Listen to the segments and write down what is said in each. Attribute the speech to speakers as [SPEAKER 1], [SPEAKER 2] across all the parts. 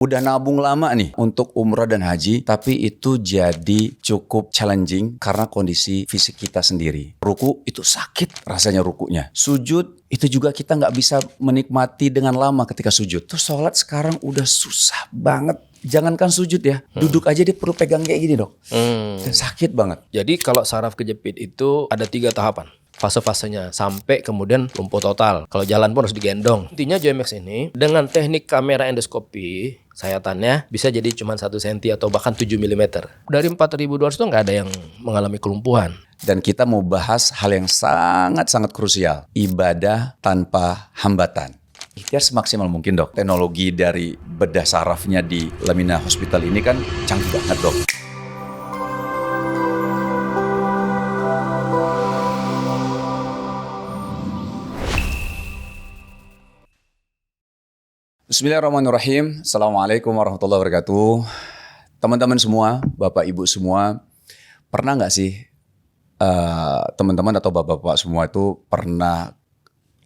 [SPEAKER 1] Udah nabung lama nih untuk umrah dan haji, tapi itu jadi cukup challenging karena kondisi fisik kita sendiri. Ruku itu sakit rasanya rukunya. Sujud itu juga kita nggak bisa menikmati dengan lama ketika sujud. Terus sholat sekarang udah susah banget. Jangankan sujud ya, duduk aja dia perlu pegang kayak gini dok. Dan sakit banget.
[SPEAKER 2] Jadi kalau saraf kejepit itu ada 3 tahapan. Fase-fasenya sampai kemudian lumpuh total. Kalau jalan pun harus digendong. Intinya JMX ini dengan teknik kamera endoskopi, sayatannya bisa jadi cuma 1 cm atau bahkan 7 mm. Dari 4.200 itu nggak ada yang mengalami kelumpuhan.
[SPEAKER 1] Dan kita mau bahas hal yang sangat-sangat krusial. Ibadah tanpa hambatan. Ikhtiar semaksimal mungkin dok. Teknologi dari bedah sarafnya di Lamina Hospital ini kan canggih banget dok. Bismillahirrahmanirrahim. Assalamualaikum warahmatullahi wabarakatuh. Teman-teman semua, bapak ibu semua, pernah nggak sih teman-teman atau bapak-bapak semua itu pernah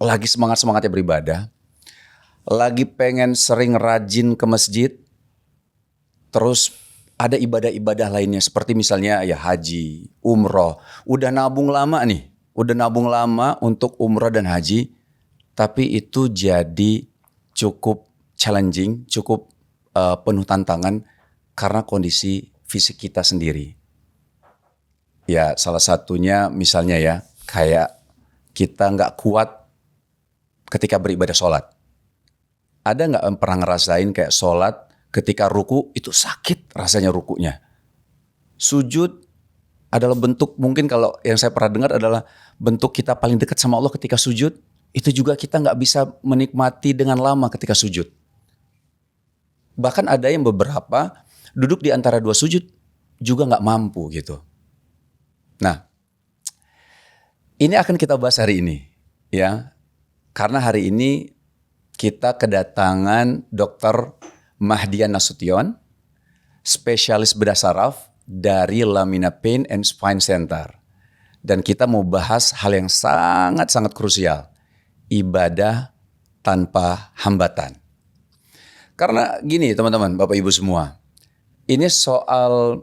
[SPEAKER 1] lagi semangat-semangatnya beribadah, lagi pengen sering rajin ke masjid, terus ada ibadah-ibadah lainnya seperti misalnya ya haji, umroh, udah nabung lama untuk umroh dan haji, tapi itu jadi cukup challenging, cukup penuh tantangan karena kondisi fisik kita sendiri. Ya salah satunya misalnya ya kayak kita nggak kuat ketika beribadah sholat. Ada nggak pernah ngerasain kayak sholat ketika ruku itu sakit rasanya rukunya. Sujud adalah bentuk, mungkin kalau yang saya pernah dengar adalah bentuk kita paling dekat sama Allah ketika sujud. Itu juga kita nggak bisa menikmati dengan lama ketika sujud. Bahkan ada yang beberapa duduk di antara 2 sujud juga nggak mampu gitu. Nah, ini akan kita bahas hari ini ya. Karena hari ini kita kedatangan Dr. Mahdian Nasution, spesialis bedah saraf dari Lamina Pain and Spine Center. Dan kita mau bahas hal yang sangat-sangat krusial. Ibadah tanpa hambatan. Karena gini teman-teman, bapak ibu semua, ini soal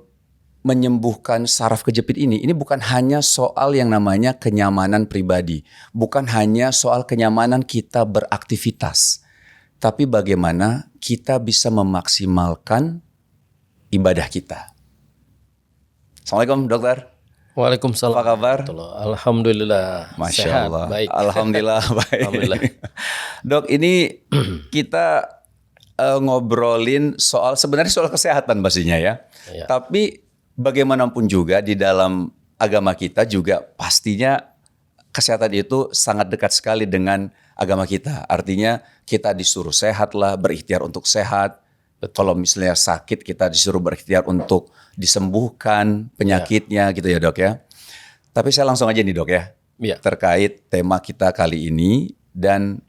[SPEAKER 1] menyembuhkan saraf kejepit ini bukan hanya soal yang namanya kenyamanan pribadi, bukan hanya soal kenyamanan kita beraktivitas, tapi bagaimana kita bisa memaksimalkan ibadah kita. Assalamualaikum dokter.
[SPEAKER 2] Waalaikumsalam.
[SPEAKER 1] Apa kabar?
[SPEAKER 2] Alhamdulillah.
[SPEAKER 1] Masya
[SPEAKER 2] Sehat,
[SPEAKER 1] Allah.
[SPEAKER 2] baik.
[SPEAKER 1] Alhamdulillah baik.
[SPEAKER 2] Alhamdulillah.
[SPEAKER 1] Dok, ini kita ngobrolin sebenarnya soal kesehatan pastinya ya.
[SPEAKER 2] Iya.
[SPEAKER 1] Tapi bagaimanapun juga di dalam agama kita juga pastinya kesehatan itu sangat dekat sekali dengan agama kita. Artinya kita disuruh sehat lah, berikhtiar untuk sehat. Kalau misalnya sakit kita disuruh berikhtiar untuk disembuhkan penyakitnya gitu ya dok ya. Tapi saya langsung aja nih dok ya. Terkait tema kita kali ini dan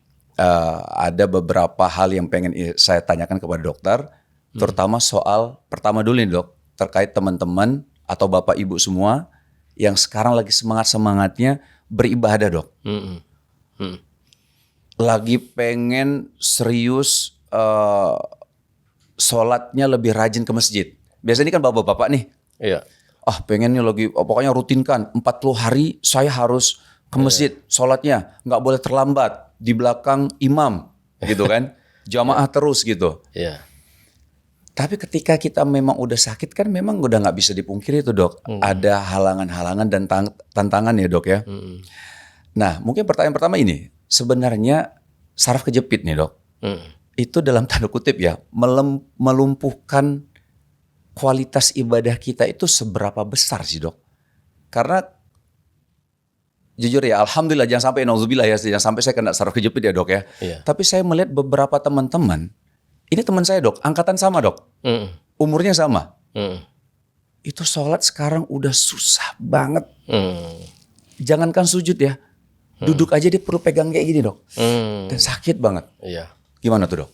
[SPEAKER 1] ada beberapa hal yang pengen saya tanyakan kepada dokter. Terutama soal, pertama dulu nih dok, terkait teman-teman atau bapak ibu semua yang sekarang lagi semangat-semangatnya beribadah dok. Lagi pengen serius sholatnya lebih rajin ke masjid. Biasanya ini kan bapak-bapak nih.
[SPEAKER 2] Iya.
[SPEAKER 1] Pengennya lagi, pokoknya rutinkan 40 hari saya harus ke masjid sholatnya. Nggak boleh terlambat di belakang imam gitu kan. Jamaah terus gitu.
[SPEAKER 2] Iya.
[SPEAKER 1] Tapi ketika kita memang udah sakit kan memang udah nggak bisa dipungkiri itu dok. Ada halangan-halangan dan tantangan ya dok ya. Nah mungkin pertanyaan pertama ini. Sebenarnya saraf kejepit nih dok. Itu dalam tanda kutip ya, melumpuhkan kualitas ibadah kita itu seberapa besar sih dok? Karena jujur ya, alhamdulillah jangan sampai nauzubillah ya, jangan sampai saya kena saraf kejepit ya dok ya.
[SPEAKER 2] Iya.
[SPEAKER 1] Tapi saya melihat beberapa teman-teman, ini teman saya dok, angkatan sama dok, umurnya sama. Itu sholat sekarang udah susah banget. Jangankan sujud ya, duduk aja dia perlu pegang kayak gini dok. Dan sakit banget.
[SPEAKER 2] Iya.
[SPEAKER 1] Gimana tuh dok?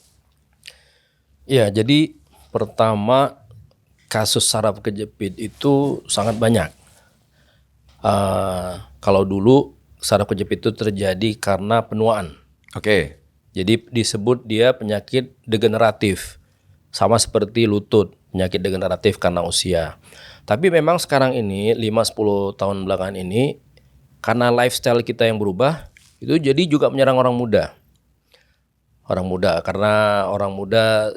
[SPEAKER 2] Iya, jadi pertama kasus saraf kejepit itu sangat banyak. Kalau dulu saraf kejepit itu terjadi karena penuaan.
[SPEAKER 1] Oke.
[SPEAKER 2] Jadi disebut dia penyakit degeneratif. Sama seperti lutut, penyakit degeneratif karena usia. Tapi memang sekarang ini 5-10 tahun belakangan ini karena lifestyle kita yang berubah itu jadi juga menyerang orang muda. Orang muda karena orang muda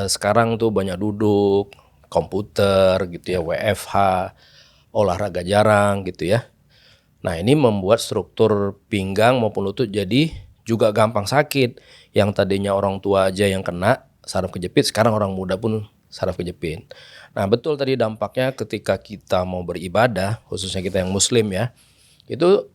[SPEAKER 2] sekarang tuh banyak duduk, komputer gitu ya, WFH, olahraga jarang gitu ya. Nah, ini membuat struktur pinggang maupun lutut jadi juga gampang sakit. Yang tadinya orang tua aja yang kena saraf kejepit, sekarang orang muda pun saraf kejepit. Nah, betul tadi dampaknya ketika kita mau beribadah, khususnya kita yang muslim ya, itu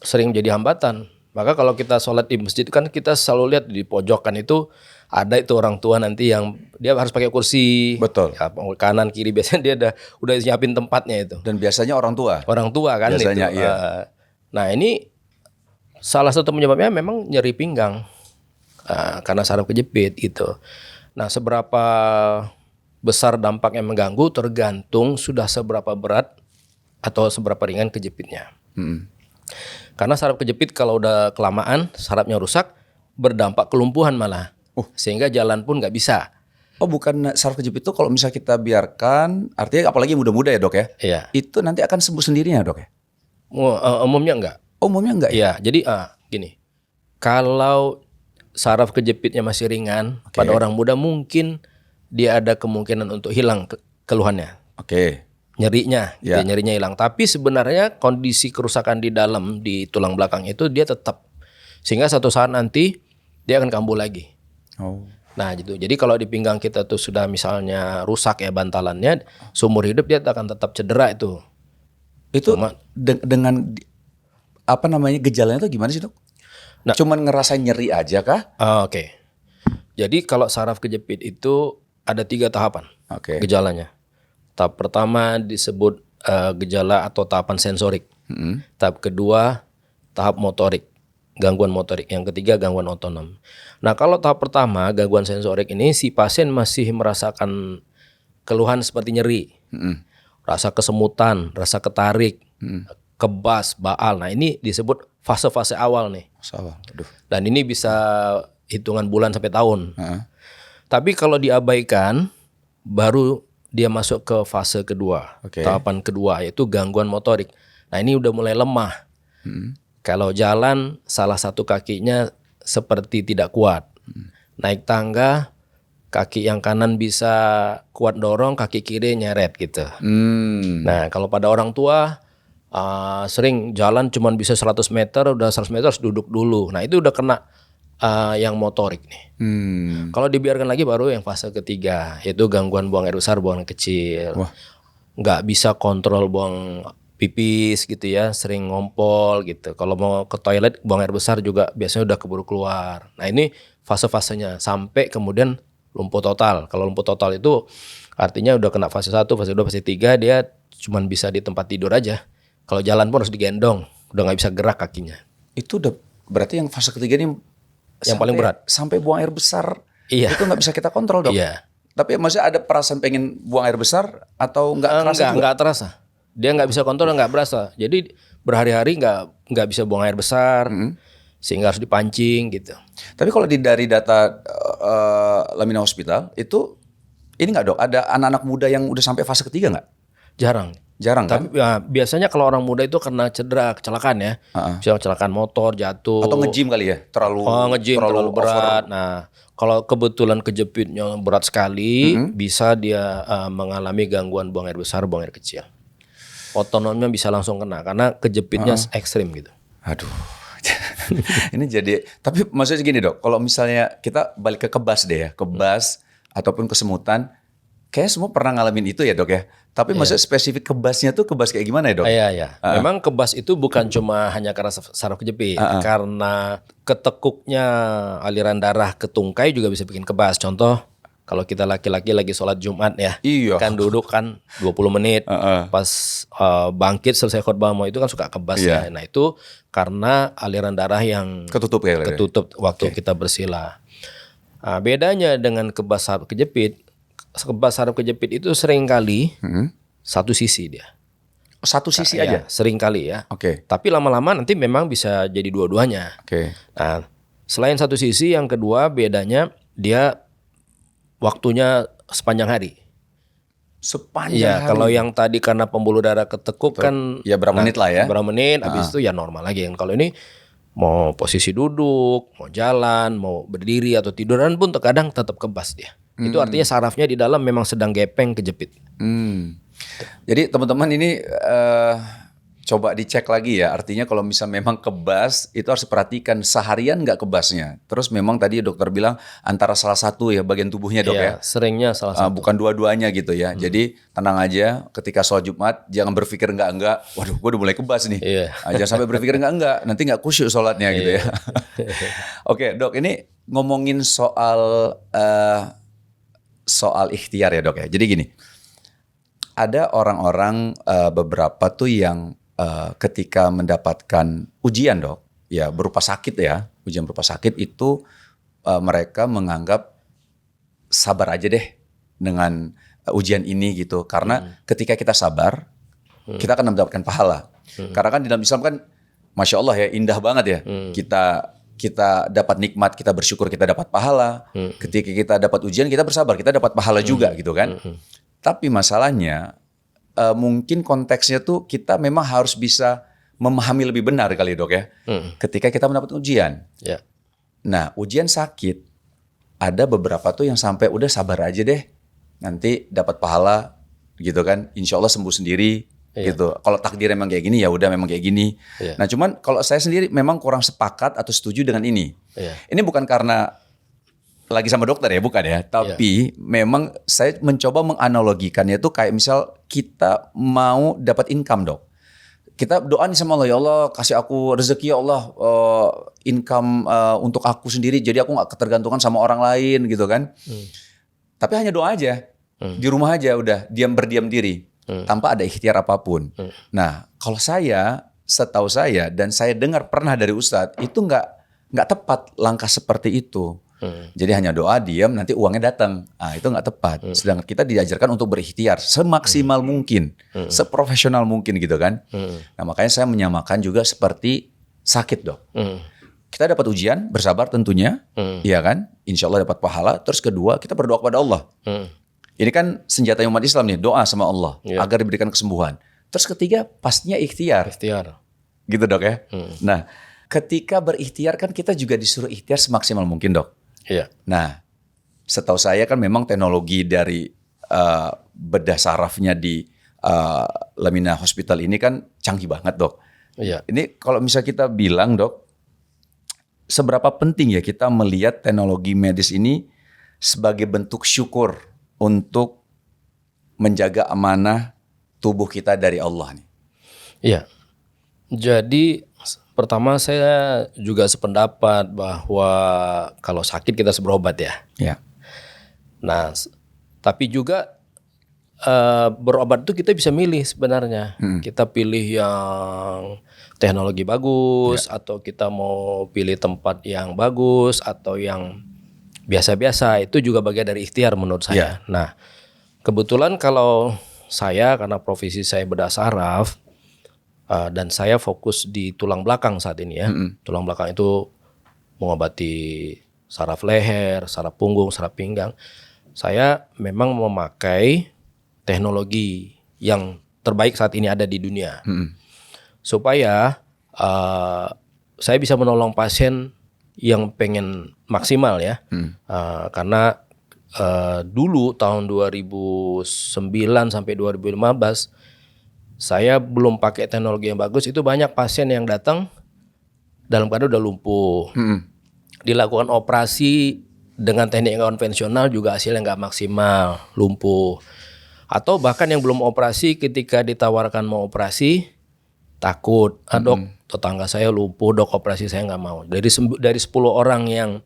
[SPEAKER 2] sering jadi hambatan. Maka kalau kita sholat di masjid kan kita selalu lihat di pojokan itu ada itu orang tua nanti yang dia harus pakai kursi.
[SPEAKER 1] Betul.
[SPEAKER 2] Ya, kanan kiri biasanya dia udah siapin tempatnya itu.
[SPEAKER 1] Dan biasanya orang tua.
[SPEAKER 2] Orang tua kan
[SPEAKER 1] Biasanya,
[SPEAKER 2] itu.
[SPEAKER 1] iya.
[SPEAKER 2] Nah, ini salah satu penyebabnya memang nyeri pinggang. Karena saraf kejepit gitu. Nah, seberapa besar dampak yang mengganggu tergantung sudah seberapa berat atau seberapa ringan kejepitnya. Karena saraf kejepit kalau udah kelamaan sarafnya rusak berdampak kelumpuhan malah. Sehingga jalan pun nggak bisa.
[SPEAKER 1] Oh, bukan saraf kejepit itu kalau misalnya kita biarkan, artinya apalagi muda-muda ya dok ya,
[SPEAKER 2] Iya.
[SPEAKER 1] itu nanti akan sembuh sendirinya dok ya?
[SPEAKER 2] Umumnya enggak.
[SPEAKER 1] Umumnya enggak ya?
[SPEAKER 2] Iya, jadi gini. Kalau saraf kejepitnya masih ringan pada orang muda mungkin dia ada kemungkinan untuk hilang keluhannya.
[SPEAKER 1] Oke.
[SPEAKER 2] Nyerinya,
[SPEAKER 1] Ya.
[SPEAKER 2] nyerinya hilang. Tapi sebenarnya kondisi kerusakan di dalam di tulang belakang itu dia tetap, sehingga satu saat nanti dia akan kambuh lagi.
[SPEAKER 1] Oh.
[SPEAKER 2] Nah gitu. Jadi kalau di pinggang kita tuh sudah misalnya rusak ya bantalannya, seumur hidup dia akan tetap cedera itu.
[SPEAKER 1] Itu dengan apa namanya gejalanya itu gimana sih dok?
[SPEAKER 2] Nah.
[SPEAKER 1] Cuman ngerasain nyeri aja kah?
[SPEAKER 2] Oke. Jadi kalau saraf kejepit itu ada 3 tahapan
[SPEAKER 1] Oke.
[SPEAKER 2] gejalanya. Tahap pertama disebut gejala atau tahapan sensorik. Tahap kedua tahap motorik, gangguan motorik. Yang ketiga gangguan otonom. Nah kalau tahap pertama gangguan sensorik ini si pasien masih merasakan keluhan seperti nyeri, rasa kesemutan, rasa ketarik, kebas, baal. Nah ini disebut fase-fase awal nih.
[SPEAKER 1] Salah. Aduh.
[SPEAKER 2] Dan ini bisa hitungan bulan sampai tahun. Tapi kalau diabaikan baru dia masuk ke fase kedua, tahapan kedua yaitu gangguan motorik. Nah ini udah mulai lemah. Kalau jalan salah satu kakinya seperti tidak kuat. Naik tangga kaki yang kanan bisa kuat dorong, kaki kiri nyeret gitu. Nah kalau pada orang tua sering jalan cuman bisa 100 meter, udah 100 meter harus duduk dulu. Nah itu udah kena yang motorik nih. Kalau dibiarkan lagi baru yang fase ketiga, yaitu gangguan buang air besar, buang air kecil. Nggak bisa kontrol buang pipis gitu ya, sering ngompol gitu. Kalau mau ke toilet buang air besar juga biasanya udah keburu keluar. Nah ini fase-fasenya sampai kemudian lumpuh total. Kalau lumpuh total itu artinya udah kena fase 1, fase 2, fase 3 dia cuman bisa di tempat tidur aja. Kalau jalan pun harus digendong, udah nggak bisa gerak kakinya.
[SPEAKER 1] Itu udah berarti yang fase ketiga ini
[SPEAKER 2] yang paling berat.
[SPEAKER 1] Sampai buang air besar.
[SPEAKER 2] Iya.
[SPEAKER 1] Itu nggak bisa kita kontrol dok.
[SPEAKER 2] Iya.
[SPEAKER 1] Tapi maksudnya ada perasaan pengen buang air besar atau nggak terasa juga?
[SPEAKER 2] Nggak terasa. Dia nggak bisa kontrol, nggak berasa. Jadi berhari-hari nggak bisa buang air besar, sehingga harus dipancing gitu.
[SPEAKER 1] Tapi kalau dari data Lamina Hospital itu ini nggak dok? Ada anak-anak muda yang udah sampai fase ketiga nggak? Jarang kan?
[SPEAKER 2] Tapi ya, biasanya kalau orang muda itu kena cedera, kecelakaan ya. Misalnya kecelakaan motor, jatuh.
[SPEAKER 1] Atau nge-gym kali ya?
[SPEAKER 2] Terlalu berat. Nah, kalau kebetulan kejepitnya berat sekali, bisa dia mengalami gangguan buang air besar, buang air kecil. Otonomnya bisa langsung kena karena kejepitnya ekstrim gitu.
[SPEAKER 1] Aduh. Ini jadi, tapi maksudnya gini dok, kalau misalnya kita balik ke kebas deh ya, kebas ataupun kesemutan, kayak semua pernah ngalamin itu ya dok ya. Tapi maksudnya spesifik kebasnya tuh kebas kayak gimana ya dok?
[SPEAKER 2] Iya. Memang kebas itu bukan cuma hanya karena saraf kejepit, karena ketekuknya aliran darah ke tungkai juga bisa bikin kebas. Contoh, kalau kita laki-laki lagi sholat Jumat ya, kan duduk kan 20 menit, pas bangkit selesai khutbah mau itu kan suka kebas ya. Nah itu karena aliran darah yang ketutup waktu kita bersila. Nah, bedanya dengan kebas saraf kejepit, kebas saraf kejepit itu sering kali satu sisi dia.
[SPEAKER 1] Satu sisi aja?
[SPEAKER 2] Sering kali ya. Tapi lama-lama nanti memang bisa jadi dua-duanya. Nah, selain satu sisi, yang kedua bedanya dia waktunya sepanjang hari.
[SPEAKER 1] Sepanjang
[SPEAKER 2] Iya,
[SPEAKER 1] hari.
[SPEAKER 2] kalau yang tadi karena pembuluh darah ketekuk kan
[SPEAKER 1] Ya berapa menit lah ya.
[SPEAKER 2] berapa menit, habis itu ya normal lagi. Kalau ini mau posisi duduk, mau jalan, mau berdiri atau tiduran pun terkadang tetap kebas dia. Itu artinya sarafnya di dalam memang sedang gepeng, kejepit.
[SPEAKER 1] Jadi teman-teman ini coba dicek lagi ya. Artinya kalau misal memang kebas itu harus perhatikan seharian nggak kebasnya. Terus memang tadi dokter bilang antara salah satu ya bagian tubuhnya dok ya.
[SPEAKER 2] Iya, seringnya salah satu.
[SPEAKER 1] Bukan dua-duanya gitu ya. Jadi tenang aja ketika sholat Jumat jangan berpikir enggak. Waduh, gue udah mulai kebas nih.
[SPEAKER 2] Iya.
[SPEAKER 1] Jangan sampai berpikir enggak. Nanti nggak khusyuk sholatnya gitu ya. Oke dok, ini ngomongin soal ikhtiar ya dok ya. Jadi gini, ada orang-orang beberapa tuh yang ketika mendapatkan ujian dok, ya berupa sakit ya, ujian berupa sakit itu mereka menganggap sabar aja deh dengan ujian ini gitu. Karena ketika kita sabar, kita akan mendapatkan pahala. Karena kan di dalam Islam kan, masya Allah ya indah banget ya. Kita dapat nikmat, kita bersyukur, kita dapat pahala. Ketika kita dapat ujian, kita bersabar, kita dapat pahala juga gitu kan. Tapi masalahnya mungkin konteksnya tuh kita memang harus bisa memahami lebih benar kali dok ya. Ketika kita mendapat ujian.
[SPEAKER 2] Ya.
[SPEAKER 1] Nah ujian sakit, ada beberapa tuh yang sampai udah sabar aja deh. Nanti dapat pahala gitu kan. Insya Allah sembuh sendiri gitu. Kalau takdir emang kayak gini ya udah memang kayak gini. Nah cuman kalau saya sendiri memang kurang sepakat atau setuju dengan ini. Ini bukan karena lagi sama dokter ya, bukan ya. Tapi memang saya mencoba menganalogikannya itu kayak misal kita mau dapat income dok. Kita doa nih sama Allah, ya Allah kasih aku rezeki ya Allah, income untuk aku sendiri. Jadi aku gak ketergantungan sama orang lain gitu kan. Tapi hanya doa aja, di rumah aja udah berdiam diri. Tanpa ada ikhtiar apapun. Nah kalau setahu saya dan saya dengar pernah dari Ustadz, itu nggak tepat langkah seperti itu. Jadi hanya doa, diam, nanti uangnya datang. Itu nggak tepat. Sedangkan kita diajarkan untuk berikhtiar semaksimal mungkin, seprofesional mungkin gitu kan. Nah makanya saya menyamakan juga seperti sakit dok. Kita dapat ujian, bersabar tentunya, iya kan? Insya Allah dapat pahala. Terus kedua, kita berdoa kepada Allah. Ini kan senjata umat Islam nih, doa sama Allah agar diberikan kesembuhan. Terus ketiga, pastinya ikhtiar. Gitu dok ya. Nah, ketika berikhtiar kan kita juga disuruh ikhtiar semaksimal mungkin dok.
[SPEAKER 2] Iya.
[SPEAKER 1] Nah, setahu saya kan memang teknologi dari bedah sarafnya di Lamina Hospital ini kan canggih banget dok.
[SPEAKER 2] Iya.
[SPEAKER 1] Ini kalau misalnya kita bilang dok, seberapa penting ya kita melihat teknologi medis ini sebagai bentuk syukur untuk menjaga amanah tubuh kita dari Allah nih.
[SPEAKER 2] Iya. Jadi pertama saya juga sependapat bahwa kalau sakit kita harus berobat ya.
[SPEAKER 1] Ya.
[SPEAKER 2] Nah, tapi juga berobat itu kita bisa milih sebenarnya. Kita pilih yang teknologi bagus atau kita mau pilih tempat yang bagus atau yang biasa-biasa, itu juga bagian dari ikhtiar menurut saya. Nah, kebetulan kalau saya karena profesi saya bedah saraf dan saya fokus di tulang belakang saat ini ya. Tulang belakang itu mengobati saraf leher, saraf punggung, saraf pinggang. Saya memang memakai teknologi yang terbaik saat ini ada di dunia. Supaya saya bisa menolong pasien yang pengen maksimal ya. Karena dulu tahun 2009 sampai 2015 saya belum pakai teknologi yang bagus. Itu banyak pasien yang datang dalam keadaan udah lumpuh. Dilakukan operasi dengan teknik yang konvensional juga hasilnya nggak maksimal, lumpuh. Atau bahkan yang belum operasi ketika ditawarkan mau operasi takut, dok tetangga saya lumpuh dok, operasi saya nggak mau. Dari 10 orang yang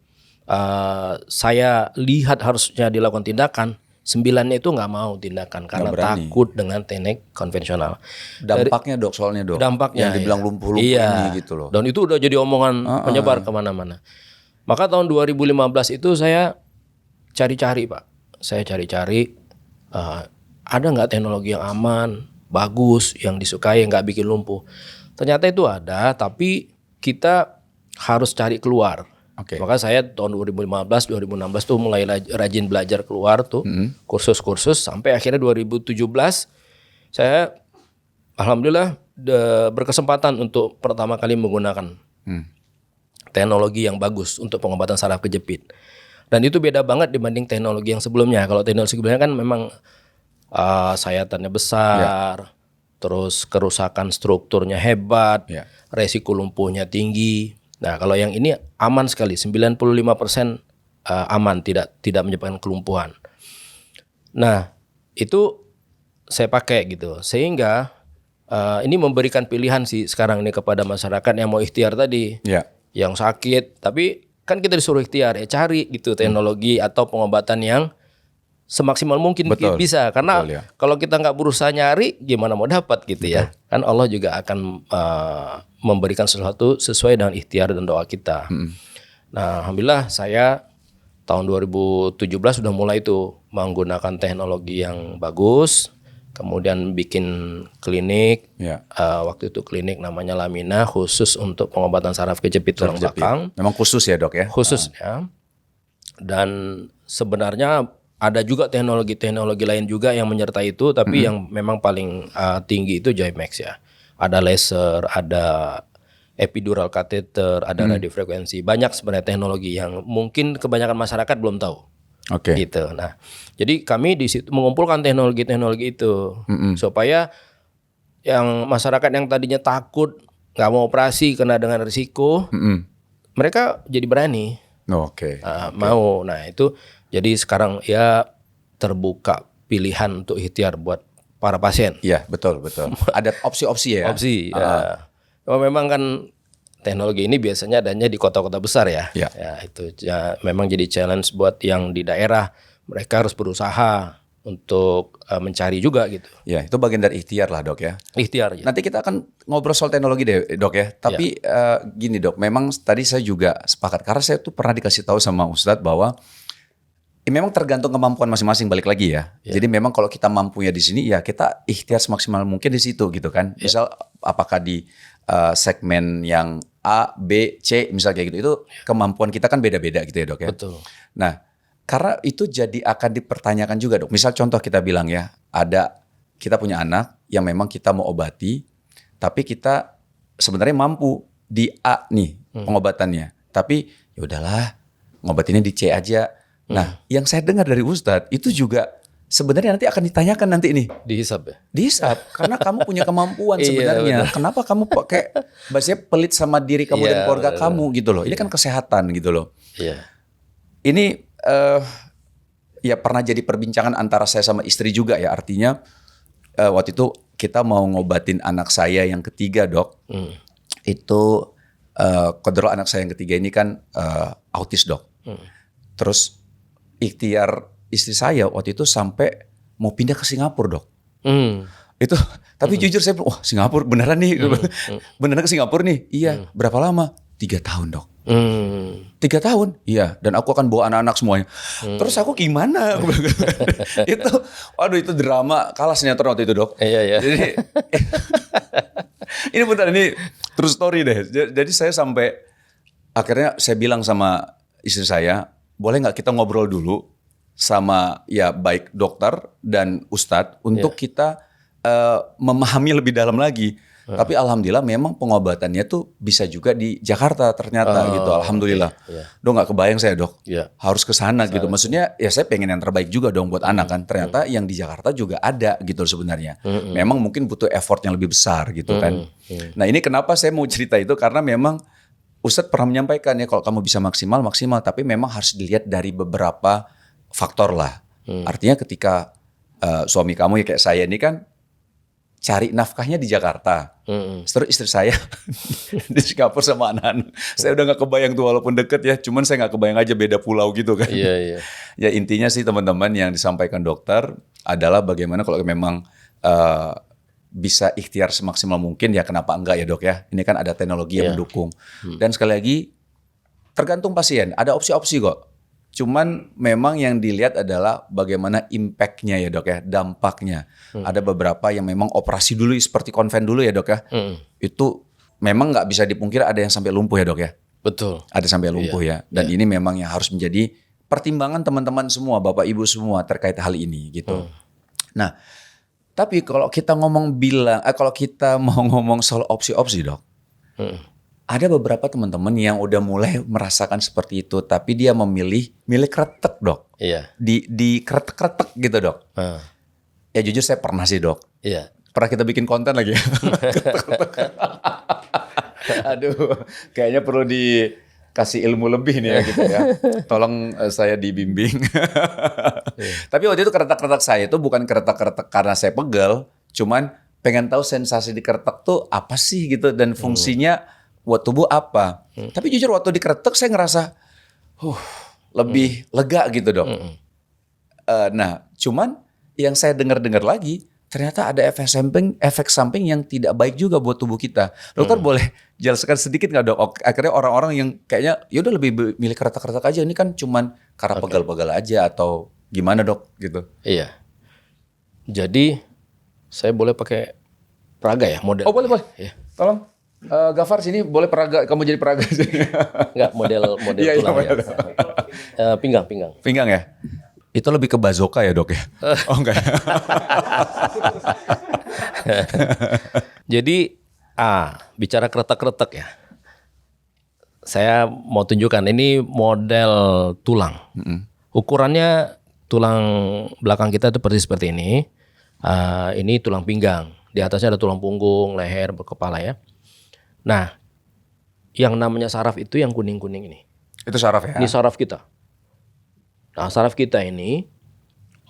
[SPEAKER 2] saya lihat harusnya dilakukan tindakan, 9-nya itu nggak mau tindakan karena takut dengan teknik konvensional.
[SPEAKER 1] Dampaknya dok, soalnya dok.
[SPEAKER 2] Dampaknya
[SPEAKER 1] yang dibilang lumpuh-lumpuh ini gitu loh.
[SPEAKER 2] Dan itu udah jadi omongan penyebar kemana-mana. Maka tahun 2015 itu saya cari-cari Pak. Saya cari-cari ada nggak teknologi yang aman, bagus, yang disukai, nggak bikin lumpuh. Ternyata itu ada, tapi kita harus cari keluar.
[SPEAKER 1] Oke.
[SPEAKER 2] Maka saya tahun 2015, 2016 tuh mulai rajin belajar keluar tuh kursus-kursus sampai akhirnya 2017 saya alhamdulillah berkesempatan untuk pertama kali menggunakan teknologi yang bagus untuk pengobatan saraf kejepit. Dan itu beda banget dibanding teknologi yang sebelumnya. Kalau teknologi sebelumnya kan memang sayatannya besar, terus kerusakan strukturnya hebat, resiko lumpuhnya tinggi. Nah, kalau yang ini aman sekali, 95% aman, tidak menyebabkan kelumpuhan. Nah, itu saya pakai gitu. Sehingga ini memberikan pilihan sih sekarang ini kepada masyarakat yang mau ikhtiar tadi. Yang sakit, tapi kan kita disuruh ikhtiar ya, cari gitu teknologi atau pengobatan yang semaksimal mungkin bisa. Karena kalau kita nggak berusaha nyari, gimana mau dapat gitu ya. Kan Allah juga akan memberikan sesuatu sesuai dengan ikhtiar dan doa kita. Nah, alhamdulillah saya tahun 2017 sudah mulai tuh menggunakan teknologi yang bagus. Kemudian bikin klinik, waktu itu klinik namanya Lamina, khusus untuk pengobatan saraf kejepit tulang belakang.
[SPEAKER 1] Memang khusus ya dok ya?
[SPEAKER 2] Khususnya. Dan sebenarnya ada juga teknologi-teknologi lain juga yang menyertai itu, tapi yang memang paling tinggi itu Joymax ya. Ada laser, ada epidural catheter, ada radiofrekuensi. Banyak sebenarnya teknologi yang mungkin kebanyakan masyarakat belum tahu. Gitu. Nah, jadi kami di situ mengumpulkan teknologi-teknologi itu supaya yang masyarakat yang tadinya takut nggak mau operasi kena dengan risiko, mereka jadi berani. Mau. Nah, itu jadi sekarang ya terbuka pilihan untuk ikhtiar buat para pasien.
[SPEAKER 1] Iya, betul. Ada opsi-opsi ya.
[SPEAKER 2] Opsi. Ya. Memang kan teknologi ini biasanya adanya di kota-kota besar ya. Ya itu ya, memang jadi challenge buat yang di daerah. Mereka harus berusaha untuk mencari juga gitu.
[SPEAKER 1] Ya, itu bagian dari ikhtiar lah dok ya.
[SPEAKER 2] Ikhtiar. Ya.
[SPEAKER 1] Nanti kita akan ngobrol soal teknologi deh dok ya. Tapi gini dok, memang tadi saya juga sepakat karena saya tuh pernah dikasih tahu sama Ustadz bahwa memang tergantung kemampuan masing-masing, balik lagi ya. Jadi memang kalau kita mampunya di sini ya kita ikhtiar semaksimal mungkin di situ gitu kan. Misal apakah di segmen yang A, B, C misal kayak gitu, itu kemampuan kita kan beda-beda gitu ya dok ya.
[SPEAKER 2] Betul.
[SPEAKER 1] Nah, karena itu jadi akan dipertanyakan juga dok. Misal contoh kita bilang ya, kita punya anak yang memang kita mau obati, tapi kita sebenarnya mampu di A nih pengobatannya, tapi ya udahlah ngobatinnya di C aja. Nah, yang saya dengar dari Ustadz itu juga sebenarnya nanti akan ditanyakan nanti nih.
[SPEAKER 2] Dihisap ya?
[SPEAKER 1] Dihisap, karena kamu punya kemampuan sebenarnya. Kenapa kamu pakai bahasanya pelit sama diri kamu dan keluarga kamu gitu loh. Ini kan kesehatan gitu loh. Ini ya pernah jadi perbincangan antara saya sama istri juga ya. Artinya waktu itu kita mau ngobatin anak saya yang ketiga dok. Itu kodrol anak saya yang ketiga ini kan autis dok. Terus ikhtiar istri saya waktu itu sampai mau pindah ke Singapura dok. Itu tapi jujur saya wah Singapura beneran nih. Beneran ke Singapura nih. Iya. Berapa lama? 3 tahun dok. 3 tahun? Iya. Dan aku akan bawa anak-anak semuanya. Terus aku gimana? Itu drama kalah sinetron waktu itu dok.
[SPEAKER 2] Iya.
[SPEAKER 1] Jadi ini true story deh. Jadi saya sampai akhirnya saya bilang sama istri saya, boleh nggak kita ngobrol dulu sama ya baik dokter dan ustadz untuk kita memahami lebih dalam lagi. Tapi alhamdulillah memang pengobatannya tuh bisa juga di Jakarta ternyata gitu. Alhamdulillah. Dok nggak kebayang saya dok harus ke sana gitu. Maksudnya ya saya pengen yang terbaik juga dong buat anak kan. Ternyata yang di Jakarta juga ada gitu sebenarnya. Memang mungkin butuh effort yang lebih besar gitu kan. Nah ini kenapa saya mau cerita itu karena memang Ustadz pernah menyampaikan ya kalau kamu bisa maksimal, tapi memang harus dilihat dari beberapa faktor lah. Artinya ketika suami kamu ya kayak saya ini kan cari nafkahnya di Jakarta. Terus istri saya di Singapura sama anak-anak. Saya udah gak kebayang tuh walaupun deket ya. Cuman saya gak kebayang aja beda pulau gitu kan.
[SPEAKER 2] Iya.
[SPEAKER 1] Ya intinya sih teman-teman yang disampaikan dokter adalah bagaimana kalau memang bisa ikhtiar semaksimal mungkin ya kenapa enggak ya dok ya. Ini kan ada teknologi yang mendukung. Dan sekali lagi tergantung pasien. Ada opsi-opsi kok. Cuman memang yang dilihat adalah bagaimana impact-nya ya dok ya, dampaknya. Ada beberapa yang memang operasi dulu seperti konven dulu ya dok ya. Itu memang nggak bisa dipungkir ada yang sampai lumpuh ya dok ya.
[SPEAKER 2] Betul.
[SPEAKER 1] Ada sampai lumpuh ya. Dan ini memang yang harus menjadi pertimbangan teman-teman semua, Bapak Ibu semua terkait hal ini gitu. Nah, tapi kalau kita kalau kita mau ngomong soal opsi-opsi dok, ada beberapa teman-teman yang udah mulai merasakan seperti itu, tapi dia milih kretek dok,
[SPEAKER 2] Iya.
[SPEAKER 1] di kretek-kretek gitu dok. Ya jujur saya pernah sih dok.
[SPEAKER 2] Iya.
[SPEAKER 1] Pernah kita bikin konten lagi ya. Aduh, kayaknya perlu dikasih ilmu lebih nih ya gitu ya. Tolong saya dibimbing. Tapi waktu itu kretek-kretek saya itu bukan kretek-kretek karena saya pegel, cuman pengen tahu sensasi di kretek tuh apa sih gitu dan fungsinya buat tubuh apa. Tapi jujur waktu di kretek saya ngerasa lebih lega gitu dok. Nah, cuman yang saya dengar-dengar lagi ternyata ada efek samping yang tidak baik juga buat tubuh kita. Dokter boleh jelaskan sedikit nggak dok? Akhirnya orang-orang yang kayaknya yaudah lebih milih kretek-kretek aja, ini kan cuman karena pegal-pegal aja atau gimana dok gitu?
[SPEAKER 2] Iya. Jadi saya boleh pakai peraga ya model?
[SPEAKER 1] Oh boleh.
[SPEAKER 2] Iya.
[SPEAKER 1] Tolong Gafar sini boleh peraga, kamu jadi peraga sini.
[SPEAKER 2] Enggak, model
[SPEAKER 1] Iya,
[SPEAKER 2] tulang ya. Pinggang.
[SPEAKER 1] Pinggang ya? Itu lebih ke bazooka ya dok ya? Oh enggak.
[SPEAKER 2] Jadi bicara kretek-kretek ya. Saya mau tunjukkan ini model tulang. Ukurannya tulang belakang kita itu seperti ini. Ini tulang pinggang. Di atasnya ada tulang punggung, leher, kepala ya. Nah, yang namanya saraf itu yang kuning-kuning ini.
[SPEAKER 1] Itu saraf ya?
[SPEAKER 2] Ini saraf kita. Nah, saraf kita ini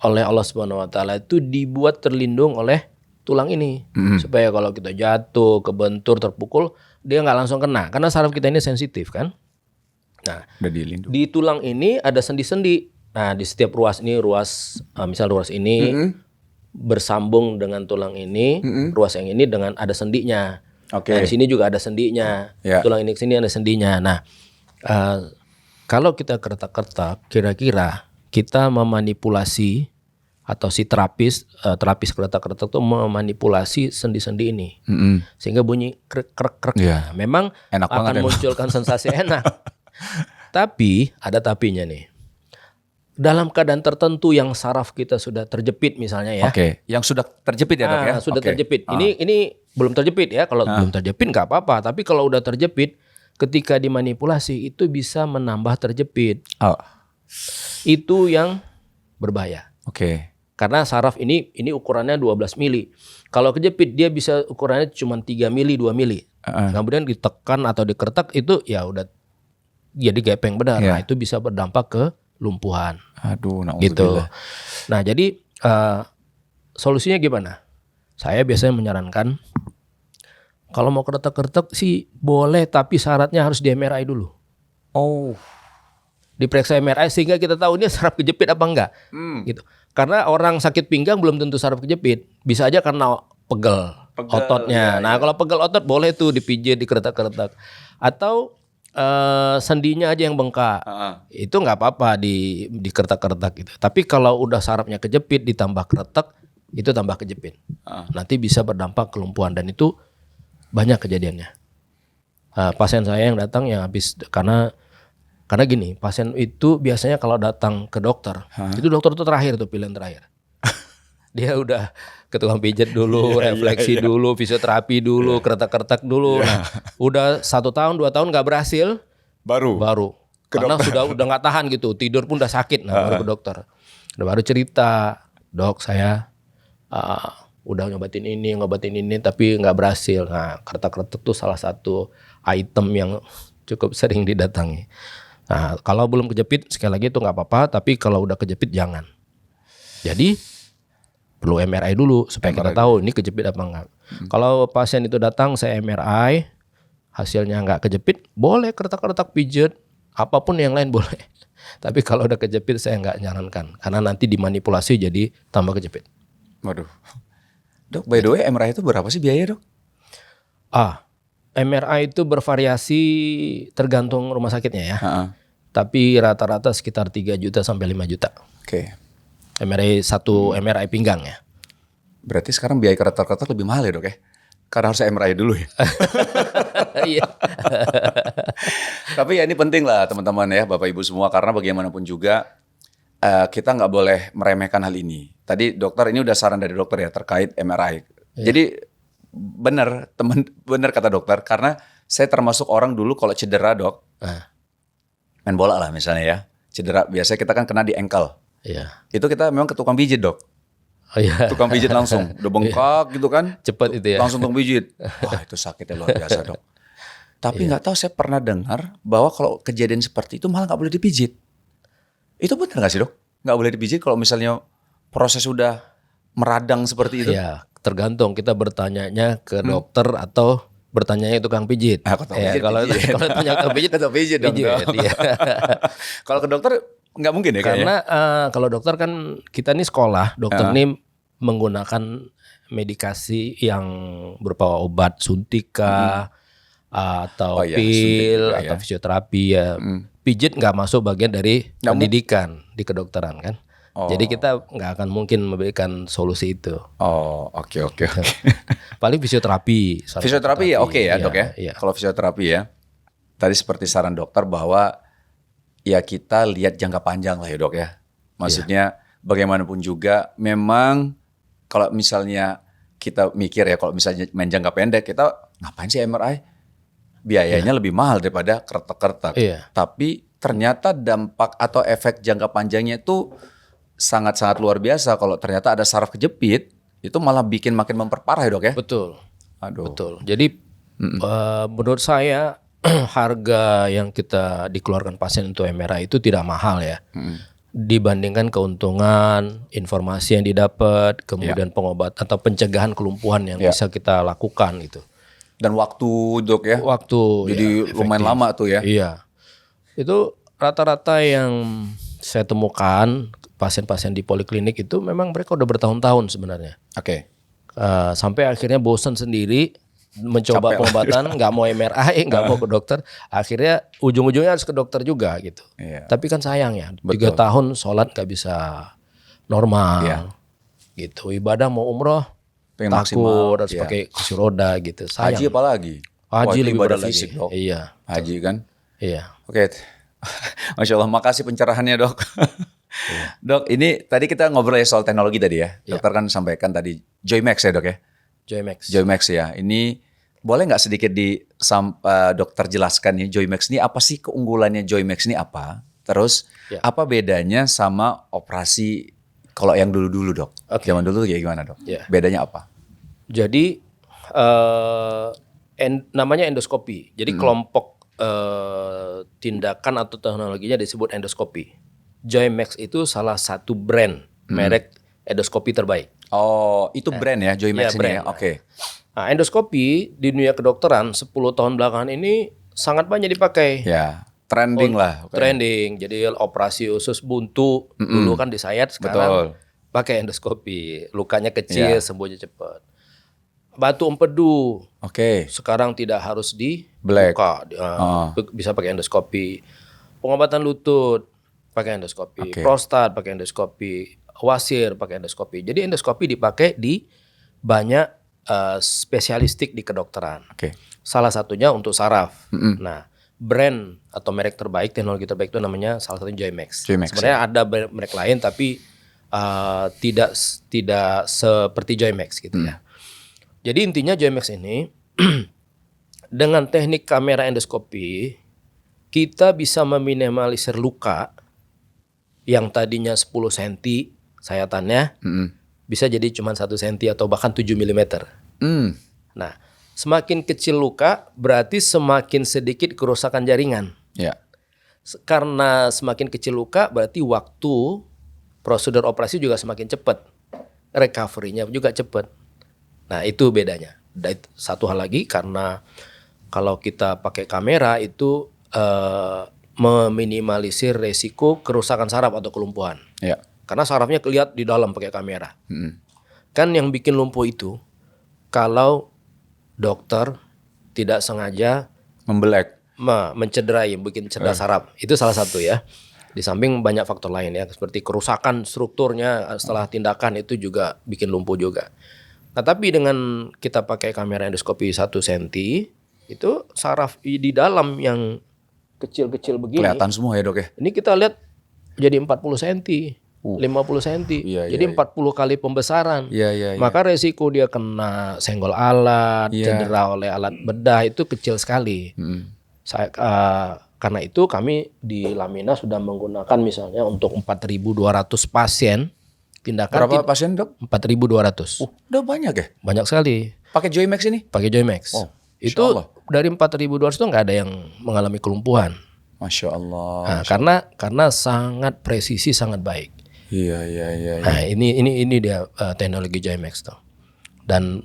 [SPEAKER 2] oleh Allah Subhanahu wa taala itu dibuat terlindung oleh tulang ini. Supaya kalau kita jatuh, kebentur, terpukul, dia nggak langsung kena karena saraf kita ini sensitif kan. Nah,
[SPEAKER 1] Udah dilindungi.
[SPEAKER 2] di tulang ini ada sendi-sendi. Nah, di setiap ruas ini misal ruas ini bersambung dengan tulang ini, ruas yang ini dengan ada sendinya.
[SPEAKER 1] Oke.
[SPEAKER 2] Nah, di sini juga ada sendinya.
[SPEAKER 1] Ya.
[SPEAKER 2] Tulang ini sini ada sendinya. Nah, kalau kita kertak-kertak, kira-kira kita memanipulasi atau si terapis kertak-kertak itu memanipulasi sendi-sendi ini, sehingga bunyi krek-krek.
[SPEAKER 1] Iya.
[SPEAKER 2] Nah, memang
[SPEAKER 1] Enak
[SPEAKER 2] akan
[SPEAKER 1] banget ya.
[SPEAKER 2] munculkan sensasi enak. Tapi ada tapinya nih. Dalam keadaan tertentu yang saraf kita sudah terjepit misalnya ya.
[SPEAKER 1] Oke, yang sudah terjepit ya dok ya?
[SPEAKER 2] Sudah
[SPEAKER 1] Oke.
[SPEAKER 2] terjepit. Ini belum terjepit ya. Kalau belum terjepit nggak apa-apa. Tapi kalau udah terjepit, ketika dimanipulasi itu bisa menambah terjepit.
[SPEAKER 1] Oh.
[SPEAKER 2] Itu yang berbahaya.
[SPEAKER 1] Oke.
[SPEAKER 2] Karena saraf ini ukurannya 12 mili. Kalau kejepit dia bisa ukurannya cuma 3 mili, 2 mili. Kemudian ditekan atau dikeretak itu ya udah jadi gepeng benar.
[SPEAKER 1] Iya.
[SPEAKER 2] Nah, itu bisa berdampak ke lumpuhan.
[SPEAKER 1] Aduh,
[SPEAKER 2] Gitu.
[SPEAKER 1] naudzubillah.
[SPEAKER 2] Nah, jadi solusinya gimana? Saya biasanya menyarankan kalau mau keretak-keretak sih boleh, tapi syaratnya harus di MRI dulu.
[SPEAKER 1] Oh.
[SPEAKER 2] Diperiksa MRI sehingga kita tahu ini saraf kejepit apa enggak. Gitu. Karena orang sakit pinggang belum tentu saraf kejepit. Bisa aja karena pegel ototnya. Nah, kalau pegel otot boleh tuh dipijit, dikeretak-keretak. Atau sendinya aja yang bengkak. Itu nggak apa-apa dikeretak-keretak gitu. Tapi kalau udah sarafnya kejepit ditambah keretak, itu tambah kejepit. Nanti bisa berdampak kelumpuhan dan itu banyak kejadiannya. Pasien saya yang datang yang habis karena gini, pasien itu biasanya kalau datang ke dokter, itu dokter itu terakhir tuh pilihan terakhir. Dia udah ke tukang pijat dulu, refleksi dulu, fisioterapi dulu, keretak-keretak dulu. Nah, udah 1 tahun 2 tahun nggak berhasil, baru karena udah nggak tahan gitu, tidur pun udah sakit, nah baru ke dokter. Udah baru cerita, dok saya udah ngobatin ini tapi nggak berhasil. Nah, keretak-keretak tuh salah satu item yang cukup sering didatangi. Nah, kalau belum kejepit sekali lagi itu nggak apa-apa, tapi kalau udah kejepit jangan. Jadi perlu MRI dulu supaya kita tahu ini kejepit apa enggak. Kalau pasien itu datang saya MRI, hasilnya enggak kejepit, boleh keretak-keretak pijat, apapun yang lain boleh. Tapi kalau udah kejepit saya enggak nyarankan karena nanti dimanipulasi jadi tambah kejepit.
[SPEAKER 1] Waduh. Dok, by the way MRI itu berapa sih biaya dok?
[SPEAKER 2] MRI itu bervariasi tergantung rumah sakitnya ya. Tapi rata-rata sekitar 3 juta sampai 5 juta.
[SPEAKER 1] Oke.
[SPEAKER 2] MRI pinggang ya.
[SPEAKER 1] Berarti sekarang biaya keretak-keretak lebih mahal ya dok ya? Karena harus MRI dulu ya?
[SPEAKER 2] Iya.
[SPEAKER 1] Tapi ya ini penting lah teman-teman ya, Bapak Ibu semua, karena bagaimanapun juga kita nggak boleh meremehkan hal ini. Tadi dokter ini udah saran dari dokter ya terkait MRI. Jadi benar kata dokter, karena saya termasuk orang dulu kalau cedera dok, main bola lah misalnya ya, cedera biasanya kita kan kena di ankle.
[SPEAKER 2] Iya.
[SPEAKER 1] Itu kita memang ke tukang pijit dok.
[SPEAKER 2] Oh iya.
[SPEAKER 1] Tukang pijit langsung, udah bengkak gitu kan.
[SPEAKER 2] Cepat itu ya.
[SPEAKER 1] Langsung tukang pijit. Wah itu sakitnya luar biasa dok. Tapi nggak tahu, saya pernah dengar bahwa kalau kejadian seperti itu malah nggak boleh dipijit. Itu benar nggak sih dok? Nggak boleh dipijit kalau misalnya proses sudah meradang seperti itu?
[SPEAKER 2] Iya, tergantung kita bertanyanya ke dokter atau bertanyanya tukang pijit.
[SPEAKER 1] Kalau
[SPEAKER 2] Ya, kalau tanya tukang pijit,
[SPEAKER 1] tetap pijit dong.
[SPEAKER 2] iya.
[SPEAKER 1] Kalau ke dokter nggak mungkin ya kayaknya.
[SPEAKER 2] Karena kalau dokter kan kita nih sekolah, dokter nih menggunakan medikasi yang berupa obat suntika atau pil atau fisioterapi ya. Pijit nggak masuk bagian dari pendidikan di kedokteran kan. Jadi kita nggak akan mungkin memberikan solusi itu.
[SPEAKER 1] Oh oke.
[SPEAKER 2] Paling fisioterapi.
[SPEAKER 1] Fisioterapi ya oke ya dok ya.
[SPEAKER 2] Iya.
[SPEAKER 1] Kalau fisioterapi ya, tadi seperti saran dokter bahwa ya kita lihat jangka panjang lah ya dok ya. Maksudnya bagaimanapun juga memang kalau misalnya kita mikir ya, kalau misalnya main jangka pendek, kita ngapain sih MRI? Biayanya lebih mahal daripada kertek-kertek.
[SPEAKER 2] Iya.
[SPEAKER 1] Tapi ternyata dampak atau efek jangka panjangnya itu sangat-sangat luar biasa. Kalau ternyata ada saraf kejepit, itu malah bikin makin memperparah ya dok ya?
[SPEAKER 2] Betul.
[SPEAKER 1] Aduh.
[SPEAKER 2] Betul. Jadi menurut saya harga yang kita dikeluarkan pasien untuk MRI itu tidak mahal ya. Dibandingkan keuntungan, informasi yang didapat, kemudian pengobatan atau pencegahan kelumpuhan yang bisa kita lakukan itu.
[SPEAKER 1] Dan waktu dok ya?
[SPEAKER 2] Waktu.
[SPEAKER 1] Jadi lumayan lama tuh ya?
[SPEAKER 2] Iya. Itu rata-rata yang saya temukan pasien-pasien di poliklinik itu memang mereka udah bertahun-tahun sebenarnya.
[SPEAKER 1] Oke.
[SPEAKER 2] Sampai akhirnya bosan sendiri mencoba pengobatan, nggak mau MRI, nggak mau ke dokter, akhirnya ujung-ujungnya harus ke dokter juga gitu.
[SPEAKER 1] Iya.
[SPEAKER 2] Tapi kan sayang ya, 3 tahun sholat nggak bisa normal, gitu. Ibadah mau umroh
[SPEAKER 1] Pengen
[SPEAKER 2] takut,
[SPEAKER 1] maksimal,
[SPEAKER 2] harus pakai kursi roda gitu. Sayang.
[SPEAKER 1] Haji apalagi?
[SPEAKER 2] Haji
[SPEAKER 1] itu
[SPEAKER 2] lebih
[SPEAKER 1] ibadah
[SPEAKER 2] berat
[SPEAKER 1] fisik
[SPEAKER 2] lagi.
[SPEAKER 1] dok.
[SPEAKER 2] Iya,
[SPEAKER 1] Haji kan?
[SPEAKER 2] iya.
[SPEAKER 1] Oke. Masya Allah, makasih pencerahannya dok. Dok, ini tadi kita ngobrol ya soal teknologi tadi ya. Dokter kan sampaikan tadi Joymax ya dok ya? Joymax ya. Ini boleh nggak sedikit dokter jelaskan nih Joymax ini apa sih, keunggulannya Joymax ini apa? Terus apa bedanya sama operasi kalau yang dulu-dulu dok? Zaman dulu kayak gimana dok? Bedanya apa?
[SPEAKER 2] Jadi namanya endoskopi. Jadi kelompok tindakan atau teknologinya disebut endoskopi. Joymax itu salah satu brand merek endoskopi terbaik.
[SPEAKER 1] Oh, itu brand ya Joymax ini
[SPEAKER 2] brand.
[SPEAKER 1] ya? Oke.
[SPEAKER 2] Nah, endoskopi di dunia kedokteran 10 tahun belakangan ini sangat banyak dipakai.
[SPEAKER 1] Ya, trending lah.
[SPEAKER 2] Trending. Jadi operasi usus buntu dulu kan disayat, sekarang pakai endoskopi. Lukanya kecil, sembuhnya cepat. Batu empedu. Sekarang tidak harus dibuka. Bisa pakai endoskopi. Pengobatan lutut pakai endoskopi. Prostat pakai endoskopi. Wasir pakai endoskopi. Jadi endoskopi dipakai di banyak spesialistik di kedokteran. Salah satunya untuk saraf. Nah, brand atau merek terbaik, teknologi terbaik itu namanya salah satunya Joymax. Sebenarnya ada merek lain tapi tidak seperti Joymax gitu ya. Jadi intinya Joymax ini dengan teknik kamera endoskopi kita bisa meminimalisir luka yang tadinya 10 cm sayatannya bisa jadi cuma 1 cm atau bahkan 7 mm. Nah, semakin kecil luka berarti semakin sedikit kerusakan jaringan. Karena semakin kecil luka berarti waktu prosedur operasi juga semakin cepat. Recovery-nya juga cepat. Nah, itu bedanya. Dan satu hal lagi, karena kalau kita pakai kamera itu meminimalisir resiko kerusakan saraf atau kelumpuhan. Karena sarafnya kelihatan di dalam pakai kamera. Kan yang bikin lumpuh itu kalau dokter tidak sengaja mencederai, bikin cedera saraf. Itu salah satu ya. Di samping banyak faktor lain ya, seperti kerusakan strukturnya setelah tindakan itu juga bikin lumpuh juga. Nah, tapi dengan kita pakai kamera endoskopi 1 cm Itu saraf di dalam yang kecil-kecil begini.
[SPEAKER 1] Kelihatan semua ya dok ya.
[SPEAKER 2] Ini kita lihat jadi 40 cm, 50 cm.
[SPEAKER 1] Iya,
[SPEAKER 2] Jadi
[SPEAKER 1] iya,
[SPEAKER 2] 40 kali pembesaran.
[SPEAKER 1] Iya.
[SPEAKER 2] Maka resiko dia kena senggol alat,
[SPEAKER 1] Iya.
[SPEAKER 2] cedera oleh alat bedah itu kecil sekali. Karena itu kami di Lamina sudah menggunakan misalnya untuk 4.200 pasien tindakan
[SPEAKER 1] Berapa pasien dok?
[SPEAKER 2] 4.200.
[SPEAKER 1] Udah banyak ya.
[SPEAKER 2] Banyak sekali
[SPEAKER 1] Pakai Joymax ini?
[SPEAKER 2] pakai Joymax.
[SPEAKER 1] Oh,
[SPEAKER 2] Itu
[SPEAKER 1] Insya Allah.
[SPEAKER 2] dari 4.200 itu nggak ada yang mengalami kelumpuhan.
[SPEAKER 1] Masya Allah.
[SPEAKER 2] Nah, karena sangat presisi, sangat baik.
[SPEAKER 1] Iya.
[SPEAKER 2] Nah, ini dia teknologi Joymax tuh. Dan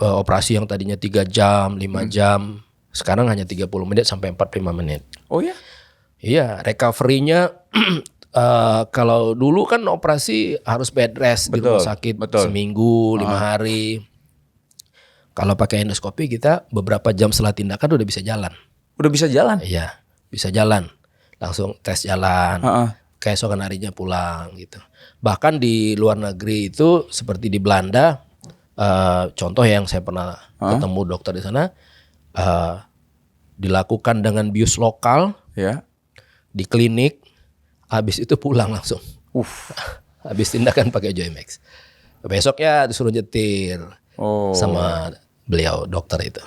[SPEAKER 2] operasi yang tadinya 3 jam, 5 jam, sekarang hanya 30 menit sampai 45 menit.
[SPEAKER 1] Oh ya?
[SPEAKER 2] Iya, recovery-nya kalau dulu kan operasi harus bed rest di rumah sakit seminggu, 5 hari. Kalau pakai endoskopi kita beberapa jam setelah tindakan udah bisa jalan.
[SPEAKER 1] Udah bisa jalan?
[SPEAKER 2] Iya, bisa jalan. Langsung tes jalan. Keesokan harinya pulang gitu. Bahkan di luar negeri itu seperti di Belanda, contoh yang saya pernah ketemu dokter di sana, dilakukan dengan bius lokal
[SPEAKER 1] Ya.
[SPEAKER 2] di klinik, habis itu pulang langsung. Habis tindakan pakai Joymax. Besoknya disuruh nyetir sama beliau dokter itu.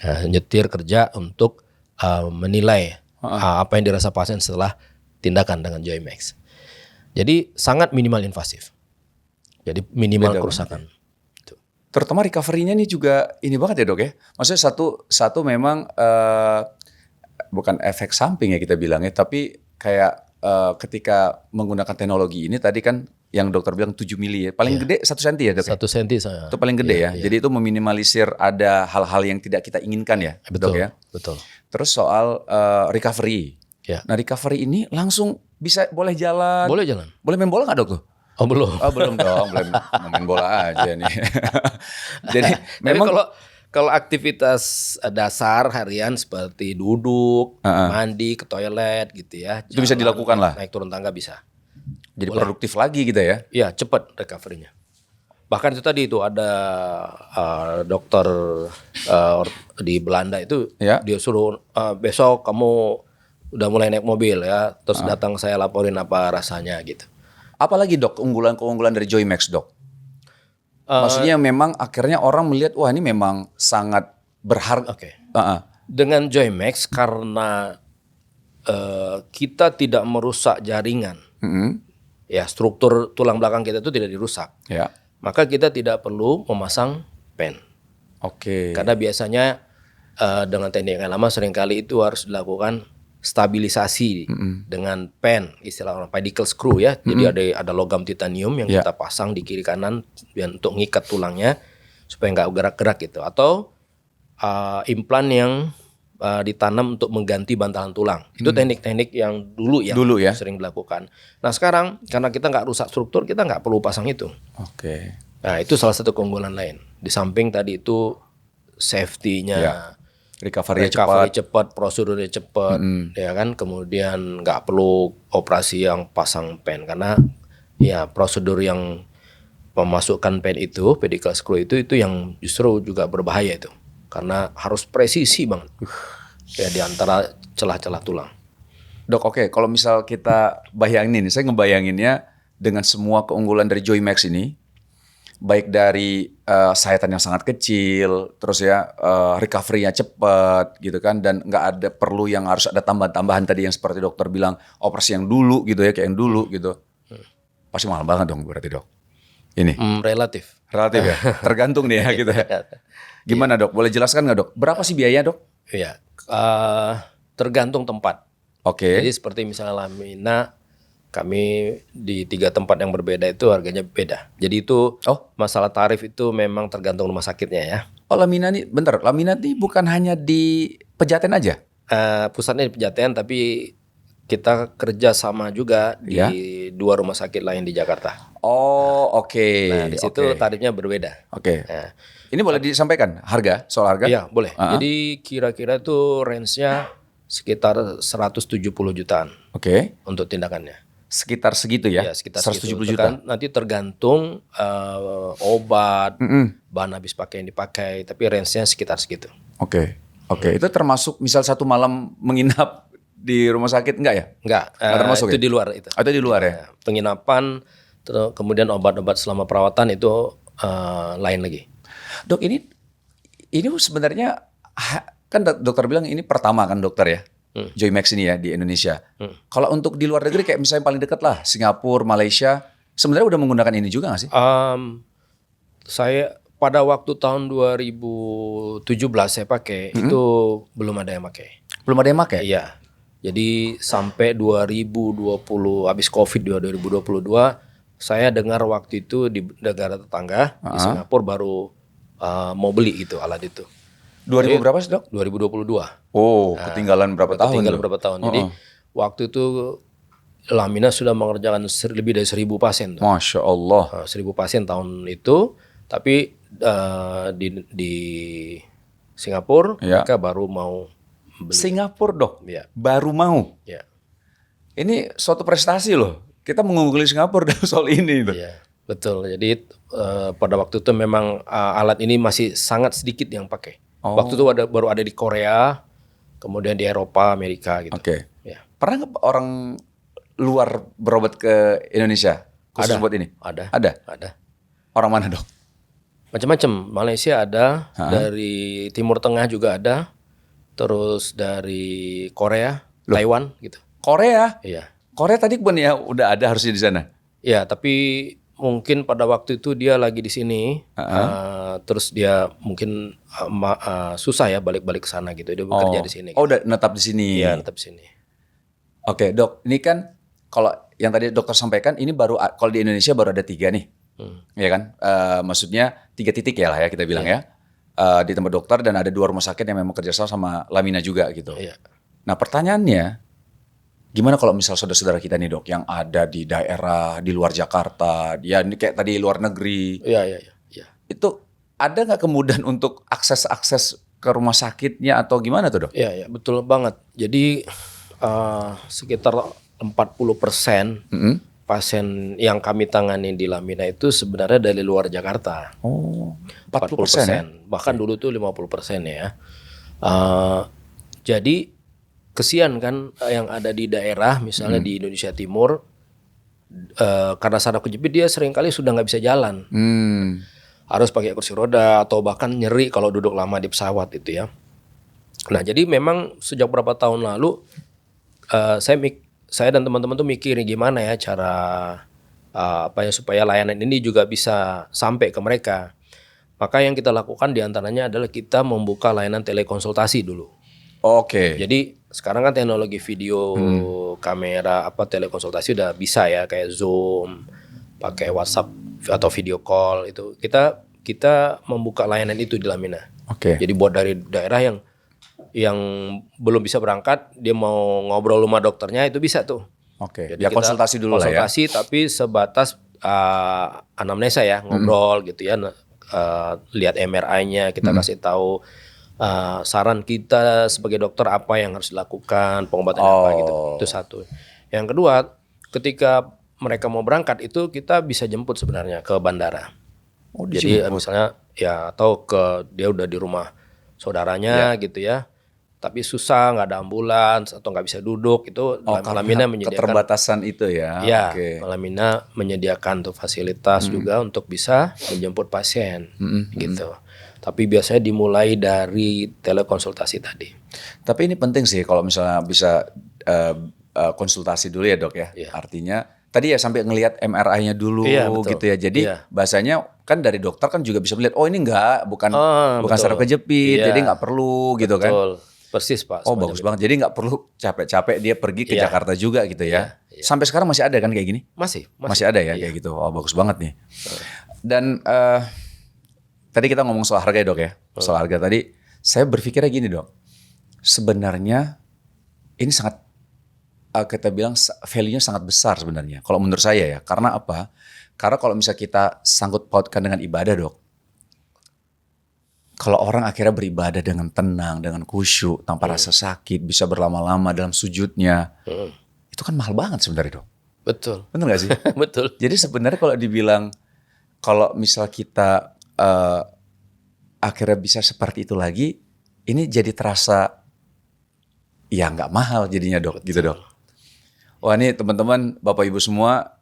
[SPEAKER 2] Nah, nyetir kerja untuk menilai apa yang dirasa pasien setelah tindakan dengan Joymax. Jadi sangat minimal invasif. Jadi minimal kerusakan.
[SPEAKER 1] Terutama recovery-nya nih juga ini banget ya dok ya. Maksudnya satu memang bukan efek samping ya kita bilangnya, tapi kayak ketika menggunakan teknologi ini tadi kan yang dokter bilang 7 mili ya. Paling gede 1 cm ya dok?
[SPEAKER 2] 1 cm saya.
[SPEAKER 1] Itu paling gede ya. Jadi itu meminimalisir ada hal-hal yang tidak kita inginkan ya
[SPEAKER 2] Betul,
[SPEAKER 1] dok ya.
[SPEAKER 2] betul.
[SPEAKER 1] Terus soal recovery.
[SPEAKER 2] Ya.
[SPEAKER 1] Nah recovery ini langsung bisa boleh jalan.
[SPEAKER 2] Boleh jalan.
[SPEAKER 1] Boleh main bola nggak dok tuh?
[SPEAKER 2] Oh belum.
[SPEAKER 1] Oh belum dong, belum main bola aja nih. Jadi memang
[SPEAKER 2] kalau aktivitas dasar harian seperti duduk, mandi, ke toilet gitu ya.
[SPEAKER 1] Itu bisa dilakukan lah.
[SPEAKER 2] Naik turun tangga bisa.
[SPEAKER 1] jadi produktif lagi gitu ya.
[SPEAKER 2] Iya, cepat recovery-nya. Bahkan itu tadi itu ada dokter di Belanda itu dia suruh besok kamu udah mulai naik mobil ya, terus datang saya laporin apa rasanya gitu.
[SPEAKER 1] Apalagi dok keunggulan dari Joymax dok? Maksudnya memang akhirnya orang melihat wah ini memang sangat berharga.
[SPEAKER 2] Oke. Dengan Joymax karena kita tidak merusak jaringan, ya struktur tulang belakang kita itu tidak dirusak.
[SPEAKER 1] Ya.
[SPEAKER 2] Maka kita tidak perlu memasang pen.
[SPEAKER 1] Oke.
[SPEAKER 2] Karena biasanya dengan teknik yang lama seringkali itu harus dilakukan stabilisasi dengan pen, istilah orang pedicle screw ya. Jadi ada logam titanium yang kita pasang di kiri kanan untuk ngikat tulangnya supaya nggak gerak-gerak gitu. Atau implan yang ditanam untuk mengganti bantalan tulang. Itu teknik-teknik yang dulu ya sering dilakukan. Nah sekarang karena kita nggak rusak struktur, kita nggak perlu pasang itu.
[SPEAKER 1] Oke.
[SPEAKER 2] Nah itu salah satu keunggulan lain. Di samping tadi itu safety-nya,
[SPEAKER 1] recovery
[SPEAKER 2] cepat, prosedurnya cepat, ya kan. Kemudian nggak perlu operasi yang pasang pen karena ya prosedur yang memasukkan pen itu, pedicle screw itu yang justru juga berbahaya itu. Karena harus presisi banget. Ya di antara celah-celah tulang.
[SPEAKER 1] Dok, oke, kalau misal kita bayangin, saya ngebayanginnya dengan semua keunggulan dari Joymax ini, baik dari sayatan yang sangat kecil, terus ya recovery-nya cepat gitu kan, dan nggak ada perlu yang harus ada tambahan-tambahan tadi yang seperti dokter bilang operasi yang dulu gitu ya, kayak yang dulu gitu. Pasti mahal banget dong berarti dok. Ini
[SPEAKER 2] Relatif
[SPEAKER 1] ya, tergantung nih ya gitu. Gimana dok? Boleh jelaskan nggak dok? Berapa sih biayanya dok?
[SPEAKER 2] Iya, tergantung tempat.
[SPEAKER 1] Oke.
[SPEAKER 2] Jadi seperti misalnya Lamina, kami di 3 tempat yang berbeda itu harganya beda. Jadi itu masalah tarif itu memang tergantung rumah sakitnya ya.
[SPEAKER 1] Oh Lamina nih, bentar. Lamina nih bukan hanya di Pejaten aja?
[SPEAKER 2] Pusatnya di Pejaten, tapi kita kerja sama juga di 2 rumah sakit lain di Jakarta.
[SPEAKER 1] Oh oke.
[SPEAKER 2] Nah di situ tarifnya berbeda.
[SPEAKER 1] Oke. Nah, ini boleh disampaikan soal harga?
[SPEAKER 2] Iya boleh. Jadi kira-kira itu range-nya sekitar 170 jutaan.
[SPEAKER 1] Oke.
[SPEAKER 2] Untuk tindakannya.
[SPEAKER 1] Sekitar segitu ya?
[SPEAKER 2] Iya sekitar
[SPEAKER 1] 170 juta.
[SPEAKER 2] Nanti tergantung obat, bahan habis pakai yang dipakai, tapi range-nya sekitar segitu.
[SPEAKER 1] Oke. Oke, itu termasuk misal satu malam menginap di rumah sakit enggak ya?
[SPEAKER 2] Enggak,
[SPEAKER 1] Nggak termasuk
[SPEAKER 2] itu
[SPEAKER 1] ya?
[SPEAKER 2] di luar itu.
[SPEAKER 1] Atau di luar ya?
[SPEAKER 2] Penginapan, kemudian obat-obat selama perawatan itu lain lagi.
[SPEAKER 1] Dok, ini sebenarnya kan dokter bilang ini pertama kan dokter ya? Joymax ini ya di Indonesia. Kalau untuk di luar negeri kayak misalnya paling dekat lah Singapura, Malaysia, sebenarnya udah menggunakan ini juga nggak sih?
[SPEAKER 2] Saya pada waktu tahun 2017 saya pakai itu belum ada yang pakai.
[SPEAKER 1] Belum ada yang pakai?
[SPEAKER 2] Iya. Jadi sampai 2020 habis Covid 2022 saya dengar waktu itu di negara tetangga di Singapura baru mau beli gitu alat itu.
[SPEAKER 1] 2000 berapa sih dok?
[SPEAKER 2] 2022.
[SPEAKER 1] Oh, ketinggalan berapa tahun?
[SPEAKER 2] Ketinggalan berapa tahun. Jadi waktu itu Lamina sudah mengerjakan lebih dari 1.000 pasien.
[SPEAKER 1] Masya Allah.
[SPEAKER 2] 1.000 pasien tahun itu, tapi di Singapura mereka baru mau beli.
[SPEAKER 1] Singapura dok,
[SPEAKER 2] Ya.
[SPEAKER 1] baru mau.
[SPEAKER 2] Ya.
[SPEAKER 1] Ini suatu prestasi loh. Kita mengungguli Singapura dalam soal ini.
[SPEAKER 2] Ya, betul. Jadi pada waktu itu memang alat ini masih sangat sedikit yang pakai. Waktu itu baru ada di Korea, kemudian di Eropa, Amerika gitu.
[SPEAKER 1] Oke.
[SPEAKER 2] Ya.
[SPEAKER 1] Pernah nggak orang luar berobat ke Indonesia khusus buat ini?
[SPEAKER 2] Ada.
[SPEAKER 1] Ada. Orang mana dok?
[SPEAKER 2] Macam-macam. Malaysia ada, dari Timur Tengah juga ada, terus dari Korea, Taiwan gitu.
[SPEAKER 1] Korea.
[SPEAKER 2] Iya.
[SPEAKER 1] Korea tadi bukan ya udah ada harusnya di sana.
[SPEAKER 2] Ya, tapi mungkin pada waktu itu dia lagi di sini, terus dia mungkin susah ya balik-balik ke sana gitu. Dia bekerja di sini.
[SPEAKER 1] Oh, udah netap di sini.
[SPEAKER 2] Iya, tetap di sini.
[SPEAKER 1] Oke, dok. Ini kan kalau yang tadi dokter sampaikan ini baru kalau di Indonesia baru ada 3 nih, ya kan? Maksudnya 3 titik ya lah ya kita bilang ya. Di tempat dokter dan ada 2 rumah sakit yang memang kerjasama sama Lamina juga gitu.
[SPEAKER 2] Iya.
[SPEAKER 1] Nah pertanyaannya, gimana kalau misal saudara-saudara kita nih dok yang ada di daerah di luar Jakarta, ya ini kayak tadi luar negeri,
[SPEAKER 2] Iya.
[SPEAKER 1] itu ada nggak kemudahan untuk akses ke rumah sakitnya atau gimana tuh dok?
[SPEAKER 2] Iya, betul banget. Jadi sekitar 40% pasien yang kami tangani di Lamina itu sebenarnya dari luar Jakarta.
[SPEAKER 1] Oh, 40% ya?
[SPEAKER 2] Bahkan dulu tuh 50% ya. Jadi kesian kan yang ada di daerah, misalnya di Indonesia Timur, karena saraf kejepit dia seringkali sudah nggak bisa jalan. Harus pakai kursi roda atau bahkan nyeri kalau duduk lama di pesawat itu ya. Nah jadi memang sejak beberapa tahun lalu saya dan teman-teman tuh mikir gimana ya cara supaya layanan ini juga bisa sampai ke mereka. Maka yang kita lakukan diantaranya adalah kita membuka layanan telekonsultasi dulu.
[SPEAKER 1] Oke.
[SPEAKER 2] Jadi sekarang kan teknologi video, kamera, telekonsultasi udah bisa ya, kayak Zoom, pakai WhatsApp atau video call itu. Kita membuka layanan itu di Lamina.
[SPEAKER 1] Oke.
[SPEAKER 2] Jadi buat dari daerah yang belum bisa berangkat, dia mau ngobrol sama dokternya itu bisa tuh.
[SPEAKER 1] Oke.
[SPEAKER 2] Jadi
[SPEAKER 1] Ya konsultasi dulu lah ya.
[SPEAKER 2] Konsultasi tapi sebatas anamnesa ya, ngobrol gitu ya. Lihat MRI-nya, kita kasih tahu saran kita sebagai dokter apa yang harus dilakukan, pengobatan apa gitu. Itu satu. Yang kedua, ketika mereka mau berangkat itu kita bisa jemput sebenarnya ke bandara. Jadi misalnya ya atau dia udah di rumah saudaranya gitu ya. Tapi susah, nggak ada ambulans atau nggak bisa duduk, itu Lamina menyediakan
[SPEAKER 1] keterbatasan itu ya.
[SPEAKER 2] Ya, Lamina menyediakan tuh fasilitas juga untuk bisa menjemput pasien gitu. Tapi biasanya dimulai dari telekonsultasi tadi.
[SPEAKER 1] Tapi ini penting sih kalau misalnya bisa konsultasi dulu ya dok ya. Artinya tadi ya sampai ngelihat MRI-nya dulu gitu ya. Jadi bahasanya kan dari dokter kan juga bisa melihat ini bukan saraf kejepit, jadi nggak perlu gitu kan.
[SPEAKER 2] Betul. Persis Pak.
[SPEAKER 1] Oh bagus banget. Jadi nggak perlu capek-capek dia pergi ke Jakarta juga gitu ya. Sampai sekarang masih ada kan kayak gini? Masih ada ya kayak gitu. Oh bagus banget nih. Dan tadi kita ngomong soal harga ya dok ya. Soal harga tadi saya berpikirnya gini dok. Sebenarnya ini sangat kita bilang value-nya sangat besar sebenarnya. Kalau menurut saya ya. Karena apa? Karena kalau misalnya kita sangkut pautkan dengan ibadah dok. Kalau orang akhirnya beribadah dengan tenang, dengan khusyuk, tanpa rasa sakit, bisa berlama-lama dalam sujudnya, itu kan mahal banget sebenarnya dok.
[SPEAKER 2] Betul.
[SPEAKER 1] Benar gak sih?
[SPEAKER 2] Betul.
[SPEAKER 1] Jadi sebenarnya kalau dibilang, kalau misal kita akhirnya bisa seperti itu lagi, ini jadi terasa ya nggak mahal jadinya dok, gitu dok. Wah ini teman-teman, Bapak Ibu semua,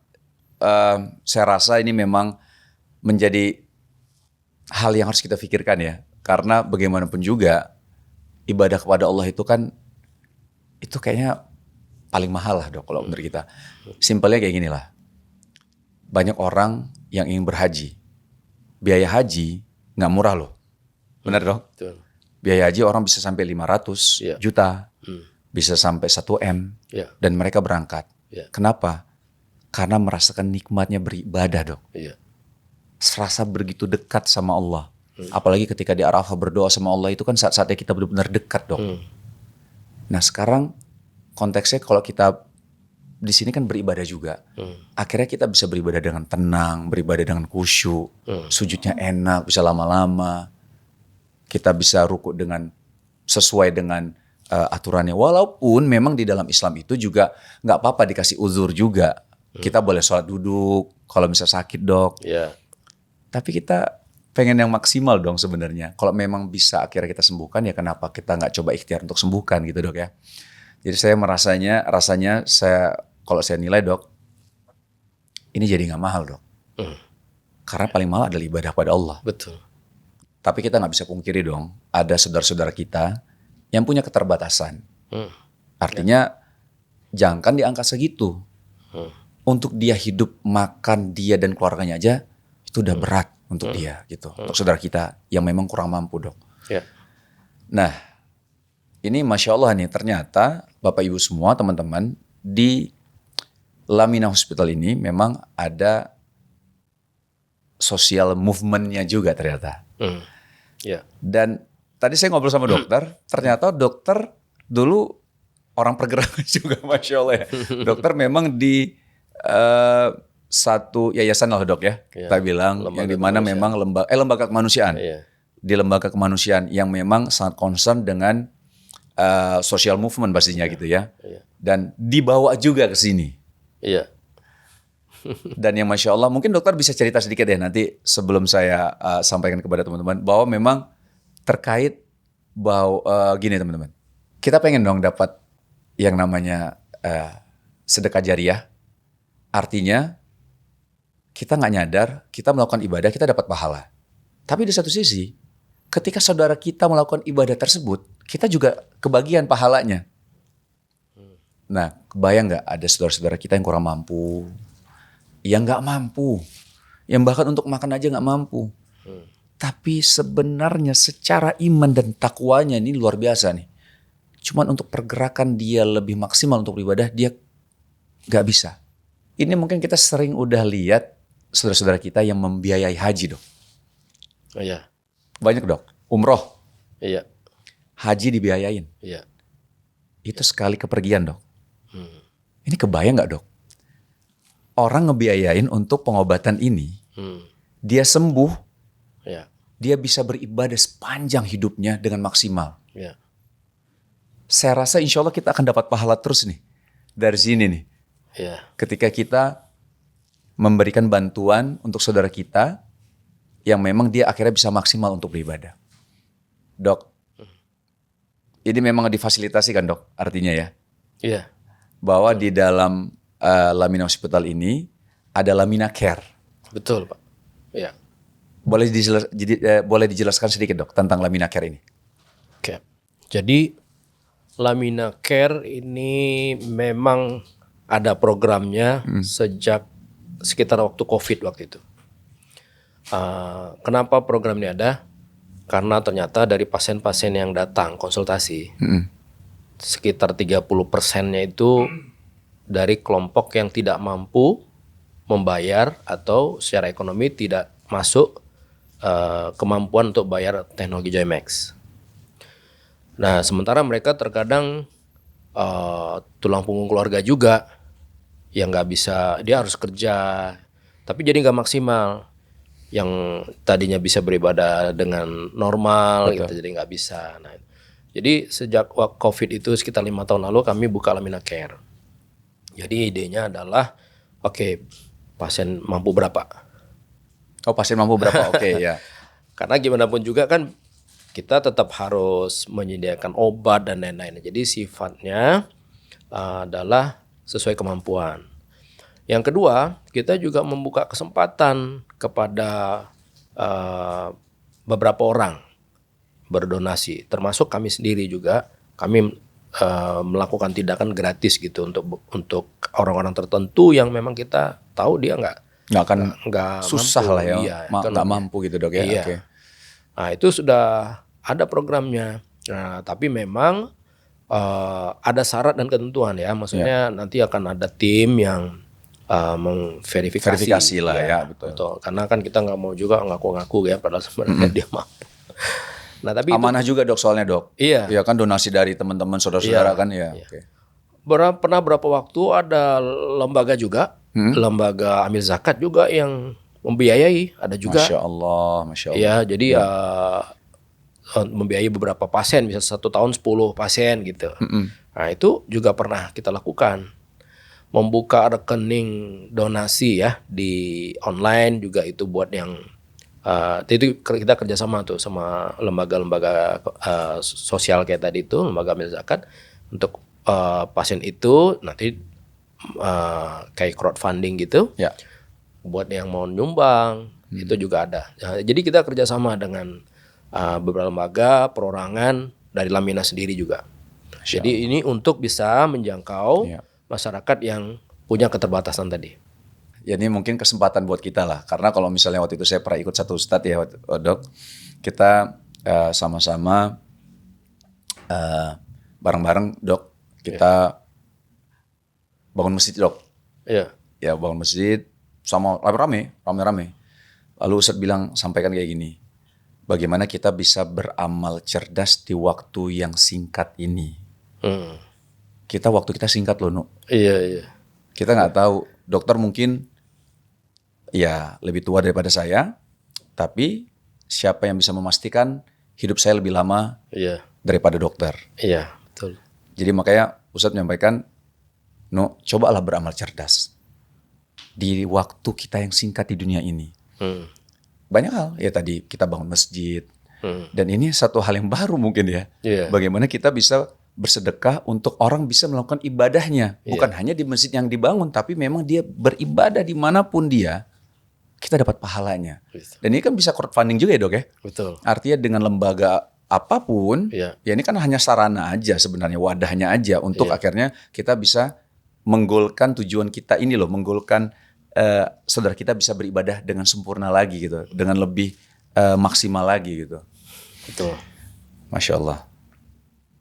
[SPEAKER 1] saya rasa ini memang menjadi hal yang harus kita pikirkan ya. Karena bagaimanapun juga ibadah kepada Allah itu kan itu kayaknya paling mahal lah dok kalau menurut kita. Simpelnya kayak gini lah. Banyak orang yang ingin berhaji. Biaya haji nggak murah loh. Benar dok?
[SPEAKER 2] Betul.
[SPEAKER 1] Biaya haji orang bisa sampai 500
[SPEAKER 2] Iya.
[SPEAKER 1] juta. Bisa sampai 1 M.
[SPEAKER 2] Iya.
[SPEAKER 1] Dan mereka berangkat.
[SPEAKER 2] Iya.
[SPEAKER 1] Kenapa? Karena merasakan nikmatnya beribadah dok.
[SPEAKER 2] Iya.
[SPEAKER 1] Serasa begitu dekat sama Allah. Apalagi ketika di Arafah berdoa sama Allah itu kan saat-saatnya kita benar-benar dekat dok. Nah sekarang konteksnya kalau kita di sini kan beribadah juga. Akhirnya kita bisa beribadah dengan tenang, beribadah dengan khusyuk. Sujudnya enak, bisa lama-lama. Kita bisa rukuk dengan sesuai dengan aturannya. Walaupun memang di dalam Islam itu juga nggak apa-apa dikasih uzur juga. Kita boleh sholat duduk kalau misalnya sakit dok.
[SPEAKER 2] Iya.
[SPEAKER 1] Tapi kita pengen yang maksimal dong sebenarnya. Kalau memang bisa akhirnya kita sembuhkan ya kenapa kita nggak coba ikhtiar untuk sembuhkan gitu dok ya. Jadi saya rasanya saya kalau saya nilai dok, ini jadi nggak mahal dok. Karena paling mahal adalah ibadah pada Allah.
[SPEAKER 2] Betul.
[SPEAKER 1] Tapi kita nggak bisa pungkiri dong, ada saudara-saudara kita yang punya keterbatasan. Artinya jangan di angka segitu. Untuk dia hidup, makan dia dan keluarganya aja itu udah berat untuk dia gitu. Untuk saudara kita yang memang kurang mampu dok.
[SPEAKER 2] Ya.
[SPEAKER 1] Nah ini Masya Allah nih ternyata Bapak Ibu semua teman-teman di Lamina Hospital ini memang ada social movement-nya juga ternyata.
[SPEAKER 2] Ya.
[SPEAKER 1] Dan tadi saya ngobrol sama dokter, ternyata dokter dulu orang pergerakan juga Masya Allah ya. Dokter memang di satu yayasan lah dok ya, kita bilang
[SPEAKER 2] lembaga
[SPEAKER 1] yang dimana memang lembaga kemanusiaan.
[SPEAKER 2] Iya.
[SPEAKER 1] Di lembaga kemanusiaan yang memang sangat concern dengan social movement pastinya gitu ya.
[SPEAKER 2] Iya.
[SPEAKER 1] Dan dibawa juga ke sini.
[SPEAKER 2] Iya.
[SPEAKER 1] Dan yang Masya Allah, mungkin dokter bisa cerita sedikit ya nanti sebelum saya sampaikan kepada teman-teman. Bahwa memang terkait bahwa gini teman-teman. Kita pengen dong dapat yang namanya sedekah jariah. Artinya kita nggak nyadar, kita melakukan ibadah, kita dapat pahala. Tapi di satu sisi, ketika saudara kita melakukan ibadah tersebut, kita juga kebagian pahalanya. Nah, kebayang nggak ada saudara-saudara kita yang kurang mampu, yang nggak mampu, yang bahkan untuk makan aja nggak mampu. Tapi sebenarnya secara iman dan takwanya ini luar biasa nih. Cuman untuk pergerakan dia lebih maksimal untuk beribadah, dia nggak bisa. Ini mungkin kita sering udah lihat saudara-saudara kita yang membiayai haji dok.
[SPEAKER 2] Iya.
[SPEAKER 1] Banyak dok, umroh,
[SPEAKER 2] Iya.
[SPEAKER 1] haji dibiayain.
[SPEAKER 2] Iya.
[SPEAKER 1] Itu sekali kepergian dok. Ini kebayang nggak dok? Orang ngebiayain untuk pengobatan ini, dia sembuh,
[SPEAKER 2] Iya.
[SPEAKER 1] dia bisa beribadah sepanjang hidupnya dengan maksimal.
[SPEAKER 2] Iya.
[SPEAKER 1] Saya rasa insya Allah kita akan dapat pahala terus nih dari sini nih.
[SPEAKER 2] Iya.
[SPEAKER 1] Ketika kita memberikan bantuan untuk saudara kita yang memang dia akhirnya bisa maksimal untuk beribadah. Dok, ini memang difasilitasi kan dok artinya ya?
[SPEAKER 2] Iya.
[SPEAKER 1] Bahwa di dalam Lamina Hospital ini ada Lamina Care.
[SPEAKER 2] Betul Pak. Iya.
[SPEAKER 1] Boleh dijelaskan sedikit dok tentang Lamina Care ini?
[SPEAKER 2] Oke. Jadi Lamina Care ini memang ada programnya sejak sekitar waktu COVID waktu itu. Kenapa program ini ada? Karena ternyata dari pasien-pasien yang datang konsultasi, sekitar 30%-nya itu dari kelompok yang tidak mampu membayar atau secara ekonomi tidak masuk kemampuan untuk bayar teknologi Joymax. Nah, sementara mereka terkadang tulang punggung keluarga juga yang nggak bisa, dia harus kerja, tapi jadi nggak maksimal. Yang tadinya bisa beribadah dengan normal, gitu, jadi nggak bisa. Nah, jadi sejak COVID itu sekitar 5 tahun lalu kami buka Lamina Care. Jadi idenya adalah, oke, pasien mampu berapa?
[SPEAKER 1] Oh pasien mampu berapa? Oke ya.
[SPEAKER 2] Karena gimana pun juga kan kita tetap harus menyediakan obat dan lain-lain. Jadi sifatnya adalah sesuai kemampuan. Yang kedua, kita juga membuka kesempatan kepada beberapa orang berdonasi, termasuk kami sendiri juga. Kami melakukan tindakan gratis gitu untuk orang-orang tertentu yang memang kita tahu dia
[SPEAKER 1] nggak akan
[SPEAKER 2] nggak
[SPEAKER 1] susah
[SPEAKER 2] mampu,
[SPEAKER 1] lah ya,
[SPEAKER 2] iya,
[SPEAKER 1] nggak
[SPEAKER 2] ekonomi.
[SPEAKER 1] mampu gitu dok ya.
[SPEAKER 2] Iya.
[SPEAKER 1] Oke.
[SPEAKER 2] Nah itu sudah ada programnya. Nah tapi memang ada syarat dan ketentuan ya. Maksudnya nanti akan ada tim yang
[SPEAKER 1] Verifikasi lah ya, betul.
[SPEAKER 2] Karena kan kita nggak mau juga ngaku-ngaku ya padahal sebenarnya dia mampu. Nah tapi
[SPEAKER 1] Amanah juga dok soalnya dok.
[SPEAKER 2] Iya.
[SPEAKER 1] Ya kan donasi dari teman-teman saudara-saudara
[SPEAKER 2] Iya.
[SPEAKER 1] kan ya.
[SPEAKER 2] Iya.
[SPEAKER 1] Oke.
[SPEAKER 2] Pernah berapa waktu ada lembaga juga, lembaga amil zakat juga yang membiayai, ada juga.
[SPEAKER 1] Masya Allah.
[SPEAKER 2] Ya, jadi membiayai beberapa pasien, bisa 1 tahun 10 pasien gitu. Nah itu juga pernah kita lakukan. Membuka rekening donasi ya di online juga itu buat yang itu kita kerjasama tuh sama lembaga-lembaga sosial kayak tadi itu, lembaga amil zakat untuk pasien itu nanti kayak crowdfunding gitu.
[SPEAKER 1] Ya.
[SPEAKER 2] Buat yang mau nyumbang itu juga ada. Jadi kita kerjasama dengan beberapa lembaga perorangan dari Lamina sendiri juga. Jadi ini untuk bisa menjangkau masyarakat yang punya keterbatasan tadi.
[SPEAKER 1] Ya ini mungkin kesempatan buat kita lah. Karena kalau misalnya waktu itu saya pernah ikut satu ustadz ya dok. Kita sama-sama bareng-bareng dok. Kita bangun masjid dok.
[SPEAKER 2] Iya.
[SPEAKER 1] Ya bangun masjid sama rame-rame. Lalu ustadz bilang sampaikan kayak gini. Bagaimana kita bisa beramal cerdas di waktu yang singkat ini. Waktu kita singkat loh Nuk.
[SPEAKER 2] Iya.
[SPEAKER 1] Kita nggak tahu. Dokter mungkin ya lebih tua daripada saya, tapi siapa yang bisa memastikan hidup saya lebih lama daripada dokter.
[SPEAKER 2] Iya, betul.
[SPEAKER 1] Jadi makanya Ustadz menyampaikan, no, cobalah beramal cerdas di waktu kita yang singkat di dunia ini. Banyak hal, ya tadi kita bangun masjid, dan ini satu hal yang baru mungkin ya. Bagaimana kita bisa bersedekah untuk orang bisa melakukan ibadahnya, bukan hanya di masjid yang dibangun, tapi memang dia beribadah dimanapun dia. Kita dapat pahalanya. Dan ini kan bisa crowdfunding juga ya dok ya.
[SPEAKER 2] Betul.
[SPEAKER 1] Artinya dengan lembaga apapun, ya ini kan hanya sarana aja sebenarnya, wadahnya aja untuk akhirnya kita bisa menggolkan tujuan kita ini loh, menggolkan saudara kita bisa beribadah dengan sempurna lagi gitu, dengan lebih maksimal lagi gitu.
[SPEAKER 2] Betul.
[SPEAKER 1] Masya Allah.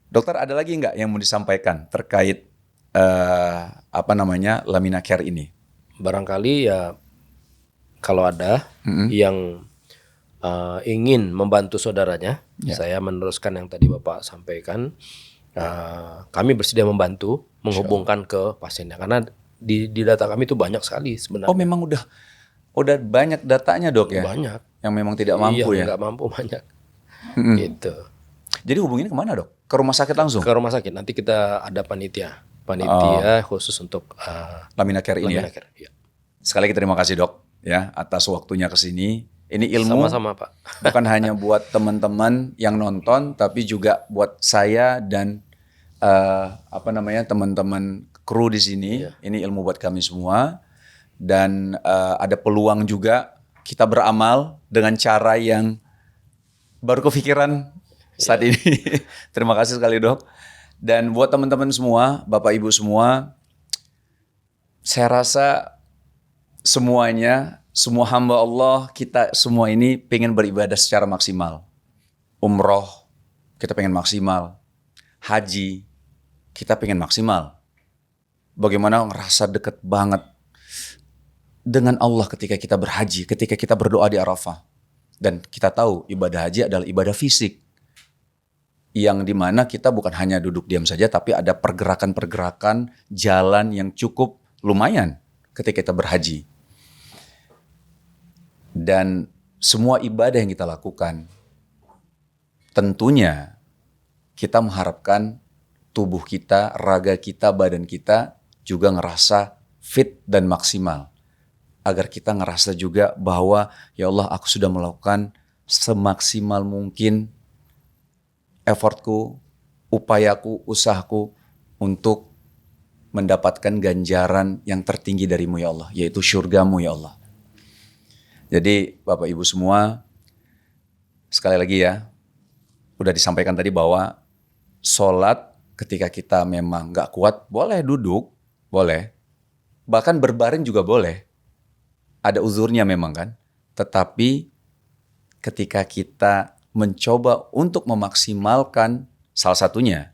[SPEAKER 1] Dokter ada lagi nggak yang mau disampaikan terkait Lamina Care ini?
[SPEAKER 2] Barangkali ya kalau ada yang ingin membantu saudaranya, saya meneruskan yang tadi Bapak sampaikan. Kami bersedia membantu menghubungkan ke pasiennya karena di data kami itu banyak sekali sebenarnya.
[SPEAKER 1] Oh memang udah banyak datanya dok ya?
[SPEAKER 2] Banyak.
[SPEAKER 1] Yang memang tidak mampu ya?
[SPEAKER 2] Nggak mampu banyak. Gitu.
[SPEAKER 1] Jadi hubungin kemana dok? Ke rumah sakit langsung?
[SPEAKER 2] Ke rumah sakit. Nanti kita ada panitia khusus untuk
[SPEAKER 1] Lamina Care ini
[SPEAKER 2] Lamina
[SPEAKER 1] ya?
[SPEAKER 2] Care. Ya.
[SPEAKER 1] Sekali lagi terima kasih dok ya atas waktunya ke sini. Ini ilmu
[SPEAKER 2] Sama-sama Pak.
[SPEAKER 1] bukan hanya buat teman-teman yang nonton, tapi juga buat saya dan teman-teman kru di sini. Ini ilmu buat kami semua. Dan ada peluang juga kita beramal dengan cara yang baru kepikiran saat ini. Terima kasih sekali dok. Dan buat teman-teman semua, Bapak Ibu semua, saya rasa semuanya, semua hamba Allah, kita semua ini pengen beribadah secara maksimal. Umroh, kita pengen maksimal. Haji, kita pengen maksimal. Bagaimana ngerasa deket banget dengan Allah ketika kita berhaji, ketika kita berdoa di Arafah. Dan kita tahu ibadah haji adalah ibadah fisik. Yang dimana kita bukan hanya duduk diam saja, tapi ada pergerakan-pergerakan jalan yang cukup lumayan ketika kita berhaji. Dan semua ibadah yang kita lakukan, tentunya kita mengharapkan tubuh kita, raga kita, badan kita juga ngerasa fit dan maksimal. Agar kita ngerasa juga bahwa ya Allah aku sudah melakukan semaksimal mungkin effortku, upayaku, usahaku untuk mendapatkan ganjaran yang tertinggi darimu ya Allah, yaitu syurgamu ya Allah. Jadi Bapak Ibu semua, sekali lagi ya, udah disampaikan tadi bahwa sholat ketika kita memang gak kuat, boleh duduk, boleh. Bahkan berbaring juga boleh. Ada uzurnya memang kan. Tetapi ketika kita mencoba untuk memaksimalkan salah satunya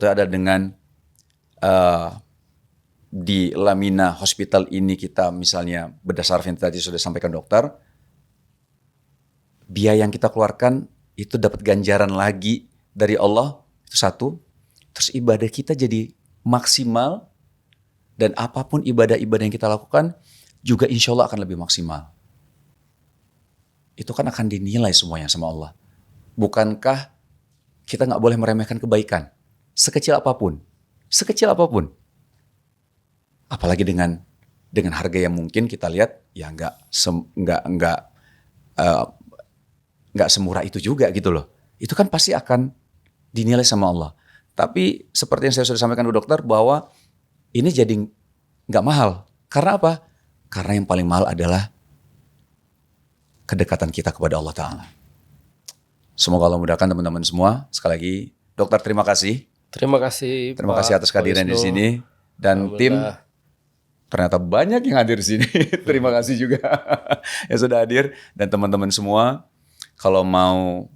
[SPEAKER 1] ada dengan di Lamina Hospital ini kita misalnya berdasarkan yang tadi sudah sampaikan dokter, biaya yang kita keluarkan itu dapat ganjaran lagi dari Allah, itu satu. Terus ibadah kita jadi maksimal, dan apapun ibadah-ibadah yang kita lakukan juga insya Allah akan lebih maksimal. Itu kan akan dinilai semuanya sama Allah. Bukankah kita gak boleh meremehkan kebaikan? Sekecil apapun. Apalagi dengan harga yang mungkin kita lihat ya nggak semurah itu juga gitu loh. Itu kan pasti akan dinilai sama Allah. Tapi seperti yang saya sudah sampaikan ke dokter bahwa ini jadi nggak mahal. Karena apa? Karena yang paling mahal adalah kedekatan kita kepada Allah Ta'ala. Semoga Allah mudahkan teman-teman semua. Sekali lagi, dokter terima kasih.
[SPEAKER 2] Terima kasih
[SPEAKER 1] Atas kehadiran di sini. Dan tim ternyata banyak yang hadir di sini. Terima kasih juga yang sudah hadir. Dan teman-teman semua, kalau mau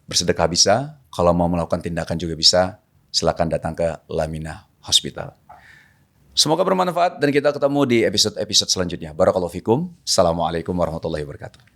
[SPEAKER 1] bersedekah bisa, kalau mau melakukan tindakan juga bisa, silakan datang ke Lamina Hospital. Semoga bermanfaat dan kita ketemu di episode-episode selanjutnya. Barakallahu fikum. Assalamualaikum warahmatullahi wabarakatuh.